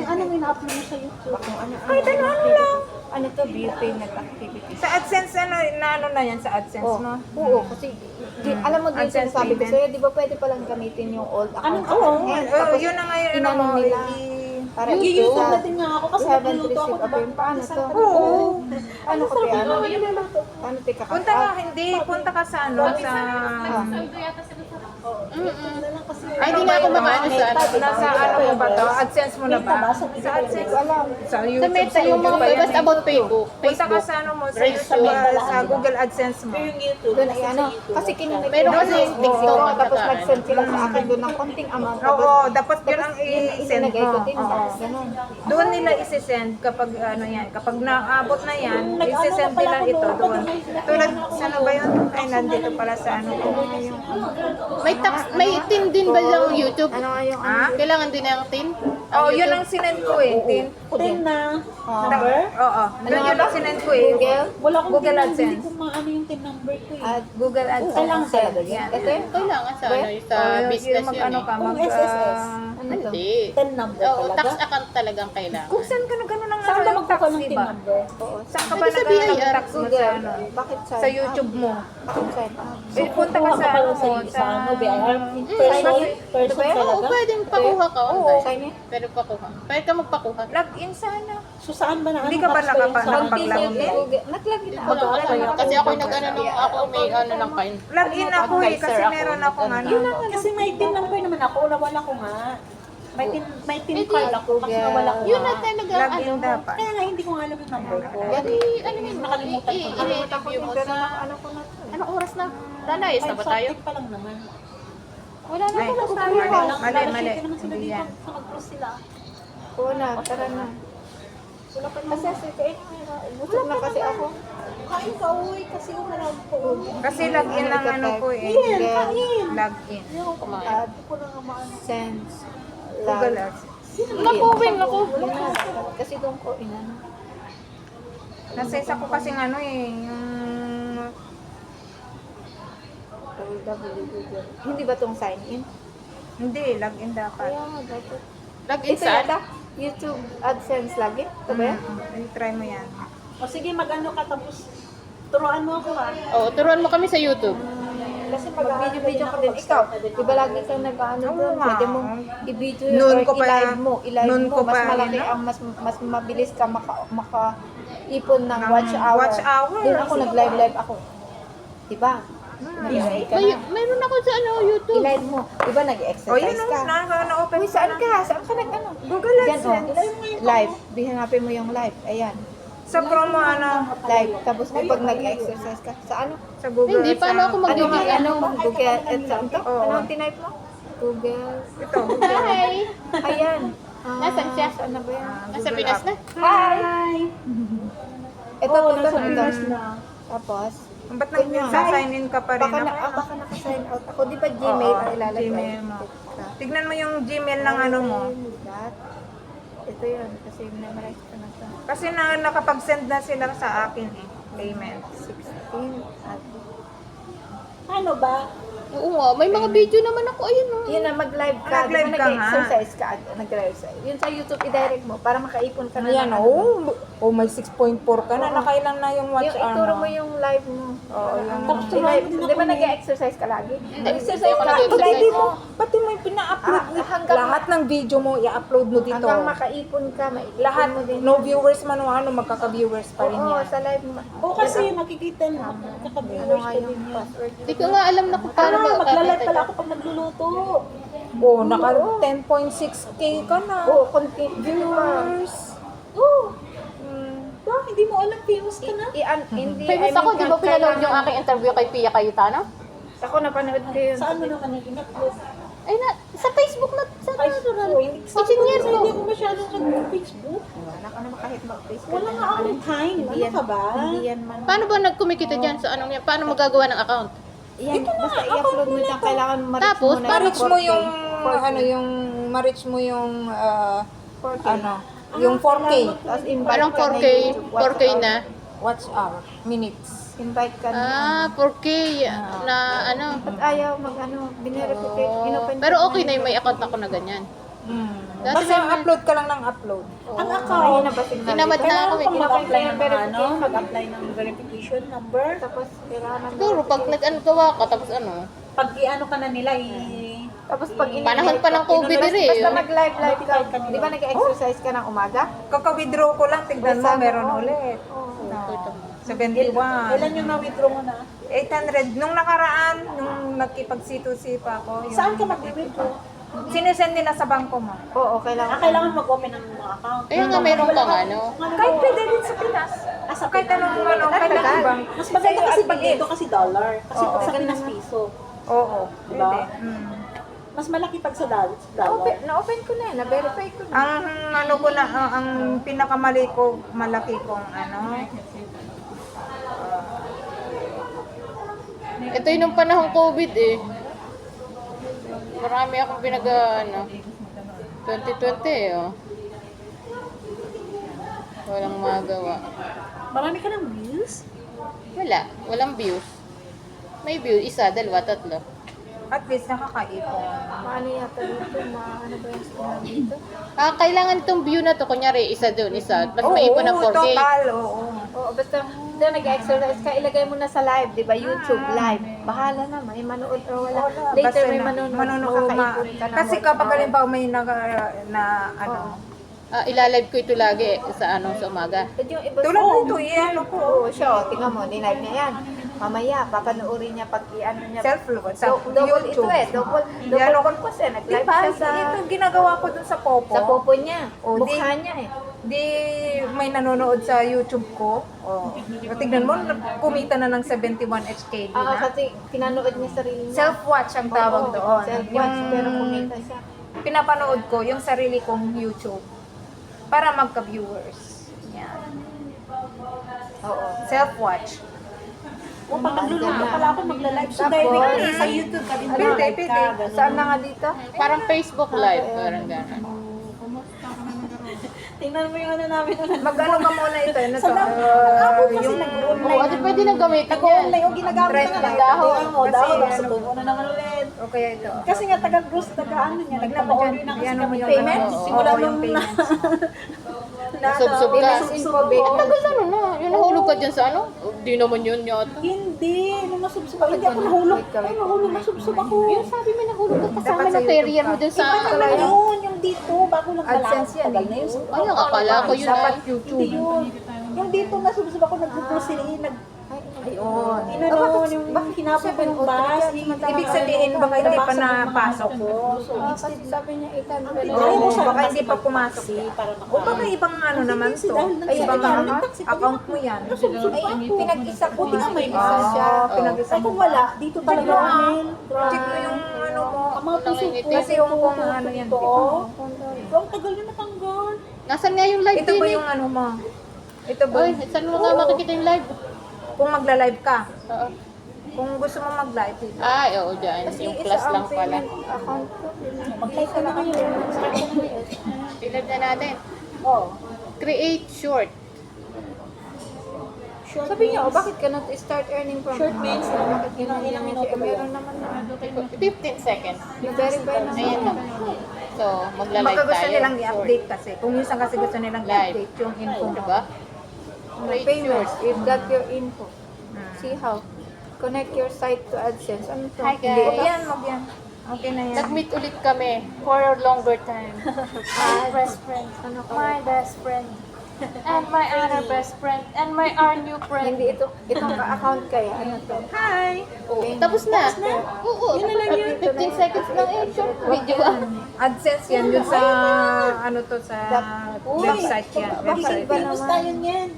Anong ina-upload mo sa YouTube? Kahit ano lang. Ano to? Beauty net activity. Sa AdSense, ano na yan sa AdSense mo? Oo, kasi alam mo din AdSense sabi ko payment. sa'yo, di ba pwede palang gamitin yung old account? Oo. Oh, yun na nga yun. Ano inano mo, nila. Para YouTube ito, na din nga ako kasi we haven't nagluluto ako. received a payment. Paano to? Oo. Ano ko kaya? Paano tika ka? Punta ka, hindi. Punta ka sa ano, sa... Ay, hindi nga ako makaano sa ano. Nasa ano mo ba to? AdSense mo na ba? Sa Sa AdSense. Alam. Sa Sa YouTube. Meta, yung mga pa yan basta eh. about Facebook. Punta ka sa ano mo, sa Reels YouTube, yun. sa Google AdSense mo. Yung YouTube. Doon ay ano, kasi kinunik Meron ko kasi yung TikTok at tapos saka nag-send sila sa akin doon ng konting amount. Oo, dapat yun ang i-send isinagay ko mo. din. Oo. Ganun. Doon nila isi-send kapag ano yan, kapag naabot na yan, isi-send nila ito doon. Tulad, sana ba yun? Ay, nandito pala sa ano ko. May tax, may tin din ba yung YouTube? Ano nga yung Ha? Kailangan din ng tin? Oh, yun ang sinend ko eh. Tin na number? Oo. Yun ang sinend ko eh. Google? Wala akong Google tin number. AdSense. Hindi ko maano yung tin number ko eh. At Google AdSense. Kailangan talaga yan. ito yun? Kailangan sa, ano, sa business yun Mag-ano eh. ka, Kung SSS. Ano to? Hindi. Tin number Oo, tax talaga? account talagang kailangan. Kung saan ka na gano'n ang Saan ba yung tax, magkukuha ng tin diba? number? Oo. Saan ka ba Pwede sa nag-ano ng BIR, tax mo sa Google. ano? Bakit sign Sa up? YouTube mo. Bakit sign up? Eh, punta ka Kuha sa pala ano mo, sa ano, BIR? Person Diba? Oo, talaga? pwedeng pakuha ka online. Sign in? Pwede pakuha. Pwede ka magpakuha. Log-in sana. So saan ba na? Hindi ka ba nakapag-log in? Naglagin Hindi ko lang alam. Kasi ako nag-ano nung ako may ano ng kind. Log-in ako eh, kasi meron akong ano. Kasi may tin number naman ako. Nawala ko nga. May tin card ako. Mas Google. nawala ko Yun nga. na talaga Log-in ano. dapat. Kaya nga hindi ko nga alam yung number ko. Pwede, ano yun, Nakalimutan ko na. i-review mo sa... Ano ko na to? Anong oras na? Lalayas na ba tayo? Subject pa lang naman. Wala na Ay, pala sa mali, tayo. mali. naman sila Hindi dito. yan. Sa mag-close sila. Oo na, tara na. Wala pa Kasi kain busog na kasi ako. Kain ka, uy. Kasi umarag ko. Kasi log-in ang ano ko eh. Google. Log-in. Hindi ako kumain. Hindi ko na nga maano. Sense. Google Ads. Nakuwing ako. Kasi doon ko inano. Nasense ako kasing ano eh, yung... Google. Hindi ba tong sign in? Hindi, log-in dapat. Kaya nga dapat. Log-in Ito saan? yata, YouTube AdSense lagi. Ito ba yan? Try mo yan. O sige, mag-ano ka tapos turuan mo ako ha. Oo, turuan mo kami sa YouTube. Kasi mag-video-video ka din. Ikaw, di ba lagi kang nag-ano Oo doon? nga. Pwede mong i-video Noon or ko pa i-live yan. mo. I-live Noon mo. ko Mas pa malaki yan, ang mas mabilis ka maka-ipon ng watch hour. watch hour. Doon ako nag-live ako. Diba? Nag-live ka na. Mayroon ako sa ano, YouTube. I-live mo. Diba O yun, nag-exercise ka? na-open Uy, saan ka? Saan ka nag-ano? Google Yan o. AdSense. Live. Bihanapin mo yung live. Ayan. Sa promo ano, Live. Tapos pag nag-exercise ka, sa ano? sa Google Hindi, paano ako Ano mag-video? nga, ano? Google. Saan to? Oo. Ano ang tinype mo? Google. Ito. Hi! Ayan. Nasaan siya? Saan na ba yan? Nasa Pinas na? Hi! Ito, Oo, ito, nasa ito. Pinas na. Tapos, Ba't nag-sign in ka pa rin baka, ako? baka naka-sign out ako. Di ba Gmail Oo, ang ilalagay? Gmail mo. Tignan mo yung Gmail ng ano mo. That. Ito yun, kasi memorize ko na ito. Kasi nakapag-send na sila sa akin eh, payment. 16 at Ano ba? Oo nga, may mga video naman ako. Ayun o. yun na, mag-live ka. Nag-live Di ba ka nga. nag-exercise ka? Nag-exercise. Yun sa YouTube, i-direct mo para makaipon ka na. Ayan, ng ano. oh, may 6.4 ka na. Nakailan na yung watch Yung hour ituro mo. mo yung live mo. Oo, yung... Tapos I-live. turuan mo din Di ba ako nag-exercise ka lagi? Hindi Nag-exercise ako ka. nag-exercise. Pati mo, pati mo yung pina-upload. Hanggang- Lahat ng video mo, i-upload mo dito. Hanggang makaipon ka, maipon Lahat, mo din. no viewers man o ano, magkaka-viewers pa rin Oo, yan. sa live mo. O kasi makikita mo. Ano Kaka-viewers nga pa yung din yun. password? Hindi ko nga alam na kung paano Magla-live pala ako pag nagluluto. Oh, naka 10.6k ka na. Oo, content viewer. Viewers. Oo. Ba, hindi mo alam famous ka na? Hindi, Famous ako, di ba pinaload yung aking interview kay Pia Cayetano? Ako napanood ko yun. Saan mo naman in-upload? Ay na, sa Facebook na, sa Ay, sorry. Engineer Kasi ko. hindi ako masyadong nag-Facebook. Wala ka naman kahit mag-Facebook. Wala nga akong time. Ano ka ba? Hindi yan man. Paano ba nagkumikita dyan sa anong yan? Paano magagawa ng account? Yan, basta i-upload mo dyan. Kailangan ma-reach Tapos, mo na Ma-reach mo 4K. yung, 4K. ano, yung, ma-reach mo yung, 4K. ano, yung 4K. Tapos invite Parang ka 4K, YouTube. 4K na. Watch hour, minutes. Invite ka na. Ah, 4K na ano. Ba't ayaw mag-ano, binerificate, inopen Pero okay na yung may account ako na ganyan. Dati Basta may- upload ka lang ng upload. Ang Ayun account. na ba signal? Tinamad na ako eh. Kailangan pag mag-apply ng mga ano, mag-apply ng verification number. Tapos kailangan Siguro pag nag-ano gawa ka, tapos ano. Pag i-ano ka na nila, Tapos pag Panahon pa ng COVID din eh. Basta mag-live ka. Notify ka nila. Di ba nag-exercise ka ng umaga? Kaka-withdraw ko lang, tignan mo, Basta meron mo. ulit. Oo. No. Kailan 71. yung na-withdraw mo na? 800. Nung nakaraan, nung nagkipag-C2C pa ako. Yung, Saan ka mag-withdraw? sinesend nila sa bangko mo. Oo, kailangan. Kailangan mag-open ng mga account. Kaya nga mayroon kang ano. Kahit pwede din sa Pinas. Sa Kahit anong ano, kahit anong bank. Mas maganda kasi pag As-is. dito kasi dollar. Kasi Oo. pag sa Pinas piso. Oo, Diba? pwede. Mas malaki pag sa dollar. Na-open ko na yan, na-verify ko na. Ang ano ko na, ang pinakamali ko, malaki kong ano. Ito yung nung panahong COVID eh. marami akong ano. 2020 oh. Walang magawa. Marami ka ng views? Wala. Walang views. May view. Isa, dalawa, tatlo. At least nakakaipon. Maano yata dito? Ano ba yung sinabi dito? Kailangan itong view na to. Kunyari, isa doon, isa. Mas maipon ng 4K. Total, oo. Oo, basta doon nag-exercise ka, ilagay mo na sa live, di ba? YouTube live. Bahala na, may manood o wala. Later Basta may na- manonood. makakaipon ka na. Kasi kapag halimbawa may ano, Ilalive ko ito lagi sa sa umaga. At yung iba tulad nito, ano ko. Oo, siya, tingnan mo, nilive niya yan. Mamaya, papanoorin niya pag i-ano niya. Self-load sa Double ito YouTube. eh, double Yan, purpose eh. Nag-live Diba? siya sa Ito ginagawa ko dun sa Popo. popo niya. O, Mukha niya eh. Di may nanonood sa YouTube ko. Oh. Tignan mo, kumita na ng 71 HKD na. Kasi pinanood niya sarili niya. Self-watch ang tawag Oo, doon. Self-watch, pero kumita siya. Pinapanood ko yung sarili kong YouTube para magka-viewers. Yan. Oo. Self-watch. O pag nagluluto pala ako, magla-live sa Tapos, directly sa YouTube ka din. Pwede, pwede. Saan na nga dito? Parang Facebook live. Parang gano'n. Tingnan mo yung ano namin. Mag-ano ka muna ito. Ano to? Ako kasi Yung nag-online. Ate, pwede nang gamitin yan. Nag-online yung ginagamit Trend na na nga. dahon. Dahon. Kasi Dahon. ano- Subukan mo na naman ulit. o kaya ito. Kasi nga taga-gross, taga-ano niya. Nagpa-order na kasi Yan kami yung payment. ano, Simula oo, nung yung payments. Nasubsob ka. Info, babe. Ang tagal na. Yung nahulog ka dyan sa ano? Di naman yun yata. Hindi. Nung nasubsob ako. Hindi ako nahulog. Ay, nahulog. Nasubsob ako. Yung sabi mo nahulog ka kasama Dapat sa ng carrier mo YouTube dun sa... Iba naman yun. Yung dito. Bago lang AdSense yan, Tagal eh. na yun. Ay, akala ko yun Dapat ay. YouTube. Hindi yun. Yung dito nasubsob ako. Nag-grocery. Ayun. Inano, yung hinapon ko yung bus. Ibig sabihin, baka hindi pa napasok ko. So, instead Sabi niya 800. Ayaw ko Oo, sana baka hindi pa pumasok. O baka ibang ano naman to. Ay, ibang account mo yan. Pinag-isa ko. Buti nga may Isa isa siya. Pinag-isa Ay, kung wala, dito talaga namin. Check mo yung ano mo. Ang mga puso ko. Kasi yung kung ano yan. Pero ang tagal na natanggal. Nasaan nga yung live Ito ba din eh? yung ano mo? Ito ba? Uy, saan mo nga makikita yung live? Kung magla-live ka. Oo. Kung gusto mo mag-live, dito. Ay, oo, dyan. Yung plus lang pala. Account ko. Mag-live ka na ngayon. Start ka na ngayon.Ilive na natin. Oh. Create short. Short Sabi niya, means- bakit ka not start earning from Short means, bakit ilang minuto ba meron yan? naman na. 15 seconds. I-verify naman. Ayan na. So, magla-live Baka gusto tayo. nilang i-update kasi. Kung minsan kasi gusto nilang Live. i-update yung info mo. Diba? Create Payments, short. you've got your info. See how? Connect your site to AdSense. Ano to? Hi, guys. Huwag yan, huwag yan. Okay na yan. Nag-meet ulit kami for a longer time. My best friend, my best friend, and my other best friend, and my our new friend. Hindi itong ka-account kaya. Ano to? Hi! Oh, tapos na. Oo, yun na lang yun. 15 seconds lang eh. Short video. AdSense yan, yun sa ano to sa website yan. Website. Famous tayo niyan.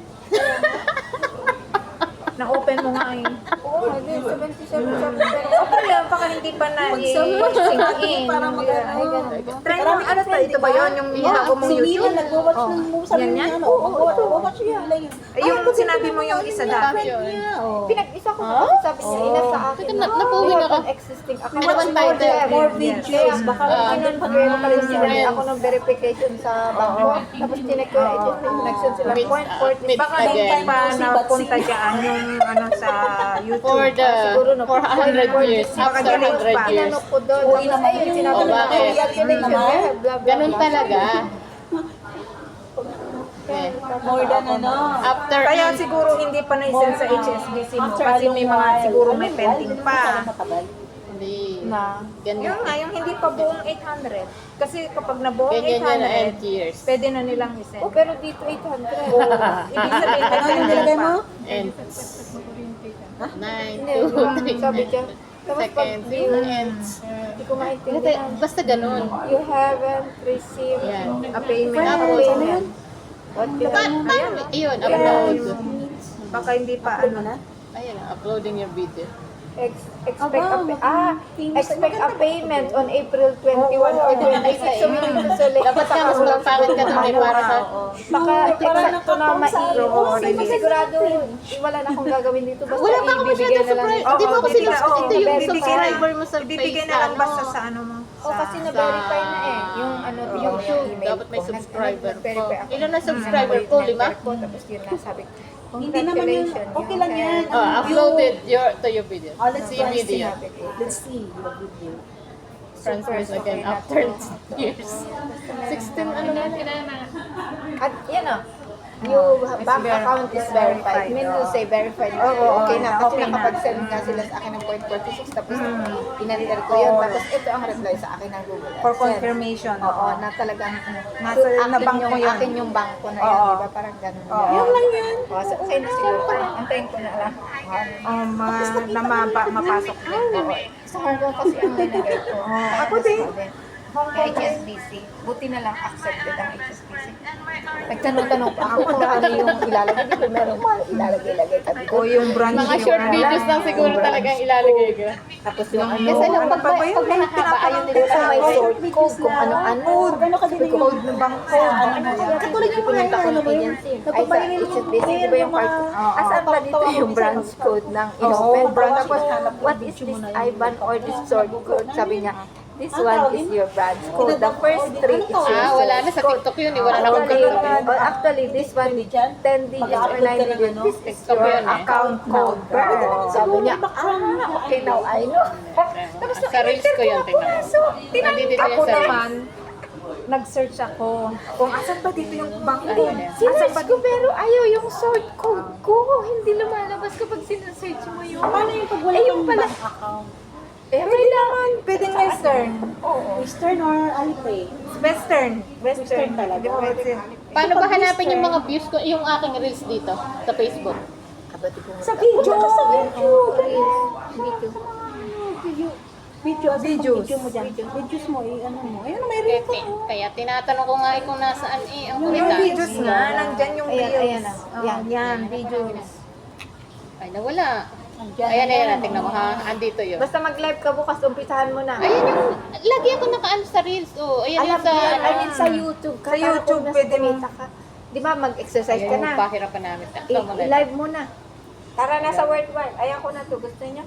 Na-open mo nga eh. Oo, 77 pero Okay lang, baka hindi pa na i-sync in. Para mag-ano. Try mo, ano to? Ito ba yun? Yung bago mong Si Mila YouTube? nag-watch ng movie. Sabi Yan niya, yan? ano? Watch niya. Yung sinabi mo yung isa dati. pinag-isa ko kasi sabi niya, ina sa akin. Teka, napuwin ako. Existing account. Ano naman title? More videos. Baka Ganun pa rin pa rin sila. Ako ng verification sa bangko. Tapos tinek ko yung connection sila. Meet, Point meet Baka hindi again. pa napunta dyan yung ano sa YouTube. For the Siguro na- for 100 years. Baka After delete 100 pa. years. Inano ko doon. Uwi naman Ayun, yun. sinabi Oh, ko, bakit? reaction naman. Blah, blah, Ganun blah. talaga. Okay. more than ano. After Kaya siguro hindi pa na-send sa HSBC mo kasi may mga siguro may pending pa. hindi. Na. Yun Ganyan. nga, yung hindi pa buong 800. Kasi kapag nabuong Ganyan yan na 800, end years. pwede na nilang isend. Oh, pero dito 800. Ibig sabihin, may Ano yung nilagay pending mo? pa. Ends. 9, Hindi, 2, yung sabi 3. dyan. Tapos pag Seconds. view, Ends. hindi ko maintindihan. Basta ganun. You haven't received Yan. A payment. a payment. What you have Paano? Ayun, upload. Baka hindi pa ano. Ayun, uploading your video. expect a payment on April 21 or 26. So, meaning to say, like, Dapat ka mas magpangit ka doon eh, para sa... baka eksakto na Oo, Kasi sigurado, wala na akong gagawin dito. Basta Wala pa naman siya ibibigay na lang. surprise. Oo, Di ba kasi bibigyan. ito yung Bibigyan na- subscriber mo sa Ibibigay face na lang ano. basta sa ano mo. O kasi na-verify na eh. Yung ano, yung YouTube, email dapat may ko. subscriber Nag-verify ko. ako. Ilan na subscriber ko? 5? Tapos yun na, sabi ko, Hindi naman yun. congratulations. Okay lang yan. Uploaded to your video. Oh, let's See video. Let's see your video. Transfers again after years. 16 ano na. At yan o, yung bank account is verified. Mean to say verified. Okay na. Kasi nakapag-send nga sila sa akin ng 0.46. Tapos in-enter ko yun. Tapos ito ang reply sa akin ng Google For AdSense. confirmation. Oo, na talagang Nasa na bangko yun. akin yung bangko na yun. Oo. Diba? Parang ganun. Yun lang yun. O, so, okay na siguro. Antayin ko na lang. Mapasok na. Sa Hong Kong kasi ang nilagay ko. Ako din. Hong Kong HSBC. Buti na lang accepted ang HSBC. Nagtanong-tanong pa ako kung ano yung ilalagay. Di ba meron pa ilalagay-lagay. Sabi ko, O yung branch Mga yung short ano. videos lang siguro talagang ilalagay ko. tapos yung ano. Kasi alam, pag mahaba, ayaw nila sa may short code kung ano-ano. Gano'n ka din yung Code ng bangko. katulad yung mga ano mo yun. Ay, sa HSBC, di ba yung card? Asan ba dito yung branch code ng inopen? branch Tapos, what is this IBAN or this short code? Sabi niya, this one is your branch code. The first three is your Wala na sa TikTok yun. Wala na akong TikTok. Actually, this one, 10 digits or 9 digits, this is your yun eh. account code. Sabi niya, okay, now I know. Tapos, Sa reels ko yun, tingnan mo. so, Nandito tinanong yan ako sa reels. naman, Nag-search ako kung asan ba dito yung bangko. sinearch ko pero ayaw yung short code ko. Hindi lumalabas kapag sinesearch mo yun. Paano yung pag wala Eh, yung yung pala- bank account? Eh, kailangan. Pwedeng Western. Western or Alipay? Western. Western talaga. Hindi pwede. Paano ba hanapin yung mga views ko, yung aking reels dito sa Facebook? Sa video. Sa Videos. video mo dyan. Videos mo, ano mo. Ayun, may rin Kaya tinatanong ko nga kung nasaan ang Yung kulitan. videos nga, nandyan yung Ayan, reels. ayan na. Yan, Yan, videos. Ay, nawala. Ayan, tingnan mo ha. Andito yun. Basta mag-live ka bukas, umpisahan mo na. Ayan yung, lagi ako nakaano sa reels. Oh, ayan Alam yung mo sa, yan, I mean sa YouTube ka. Sa para YouTube, kung pwede mo. kumita ka. Di ba, mag-exercise ayan ka yung na. pahirapan namin. Ito mo na. I-live mo na. Tara na sa worldwide. Ayaw ko na to. Gusto niya?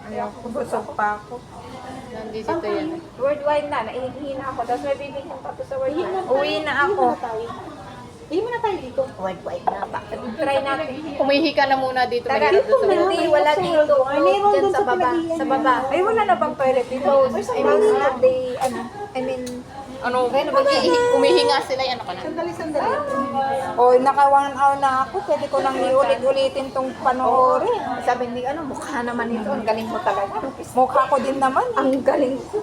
Ayaw ko, busog pa ako. Nandito yan. Worldwide na. Naihihina ako. Tapos may bibigyan pa to sa worldwide. Uwi na ako. Hindi mo na tayo dito. Worldwide na. Bakit? Try natin. Umihi ka na muna dito. Tara, Mahirap doon sa hindi. Wala dito. Meron Dyan dun sa sa baba. Sa baba. Ay, wala na bang toilet dito? I mean, not they, I mean, ano, umihi nga sila. Ano ka na? Sandali. O, naka 1 hour na ako. Pwede ko lang iulit-ulitin tong panoorin. sabi ni, ano, mukha naman ito. Ang galing mo talaga. Mukha ko din naman. Ang galing ko.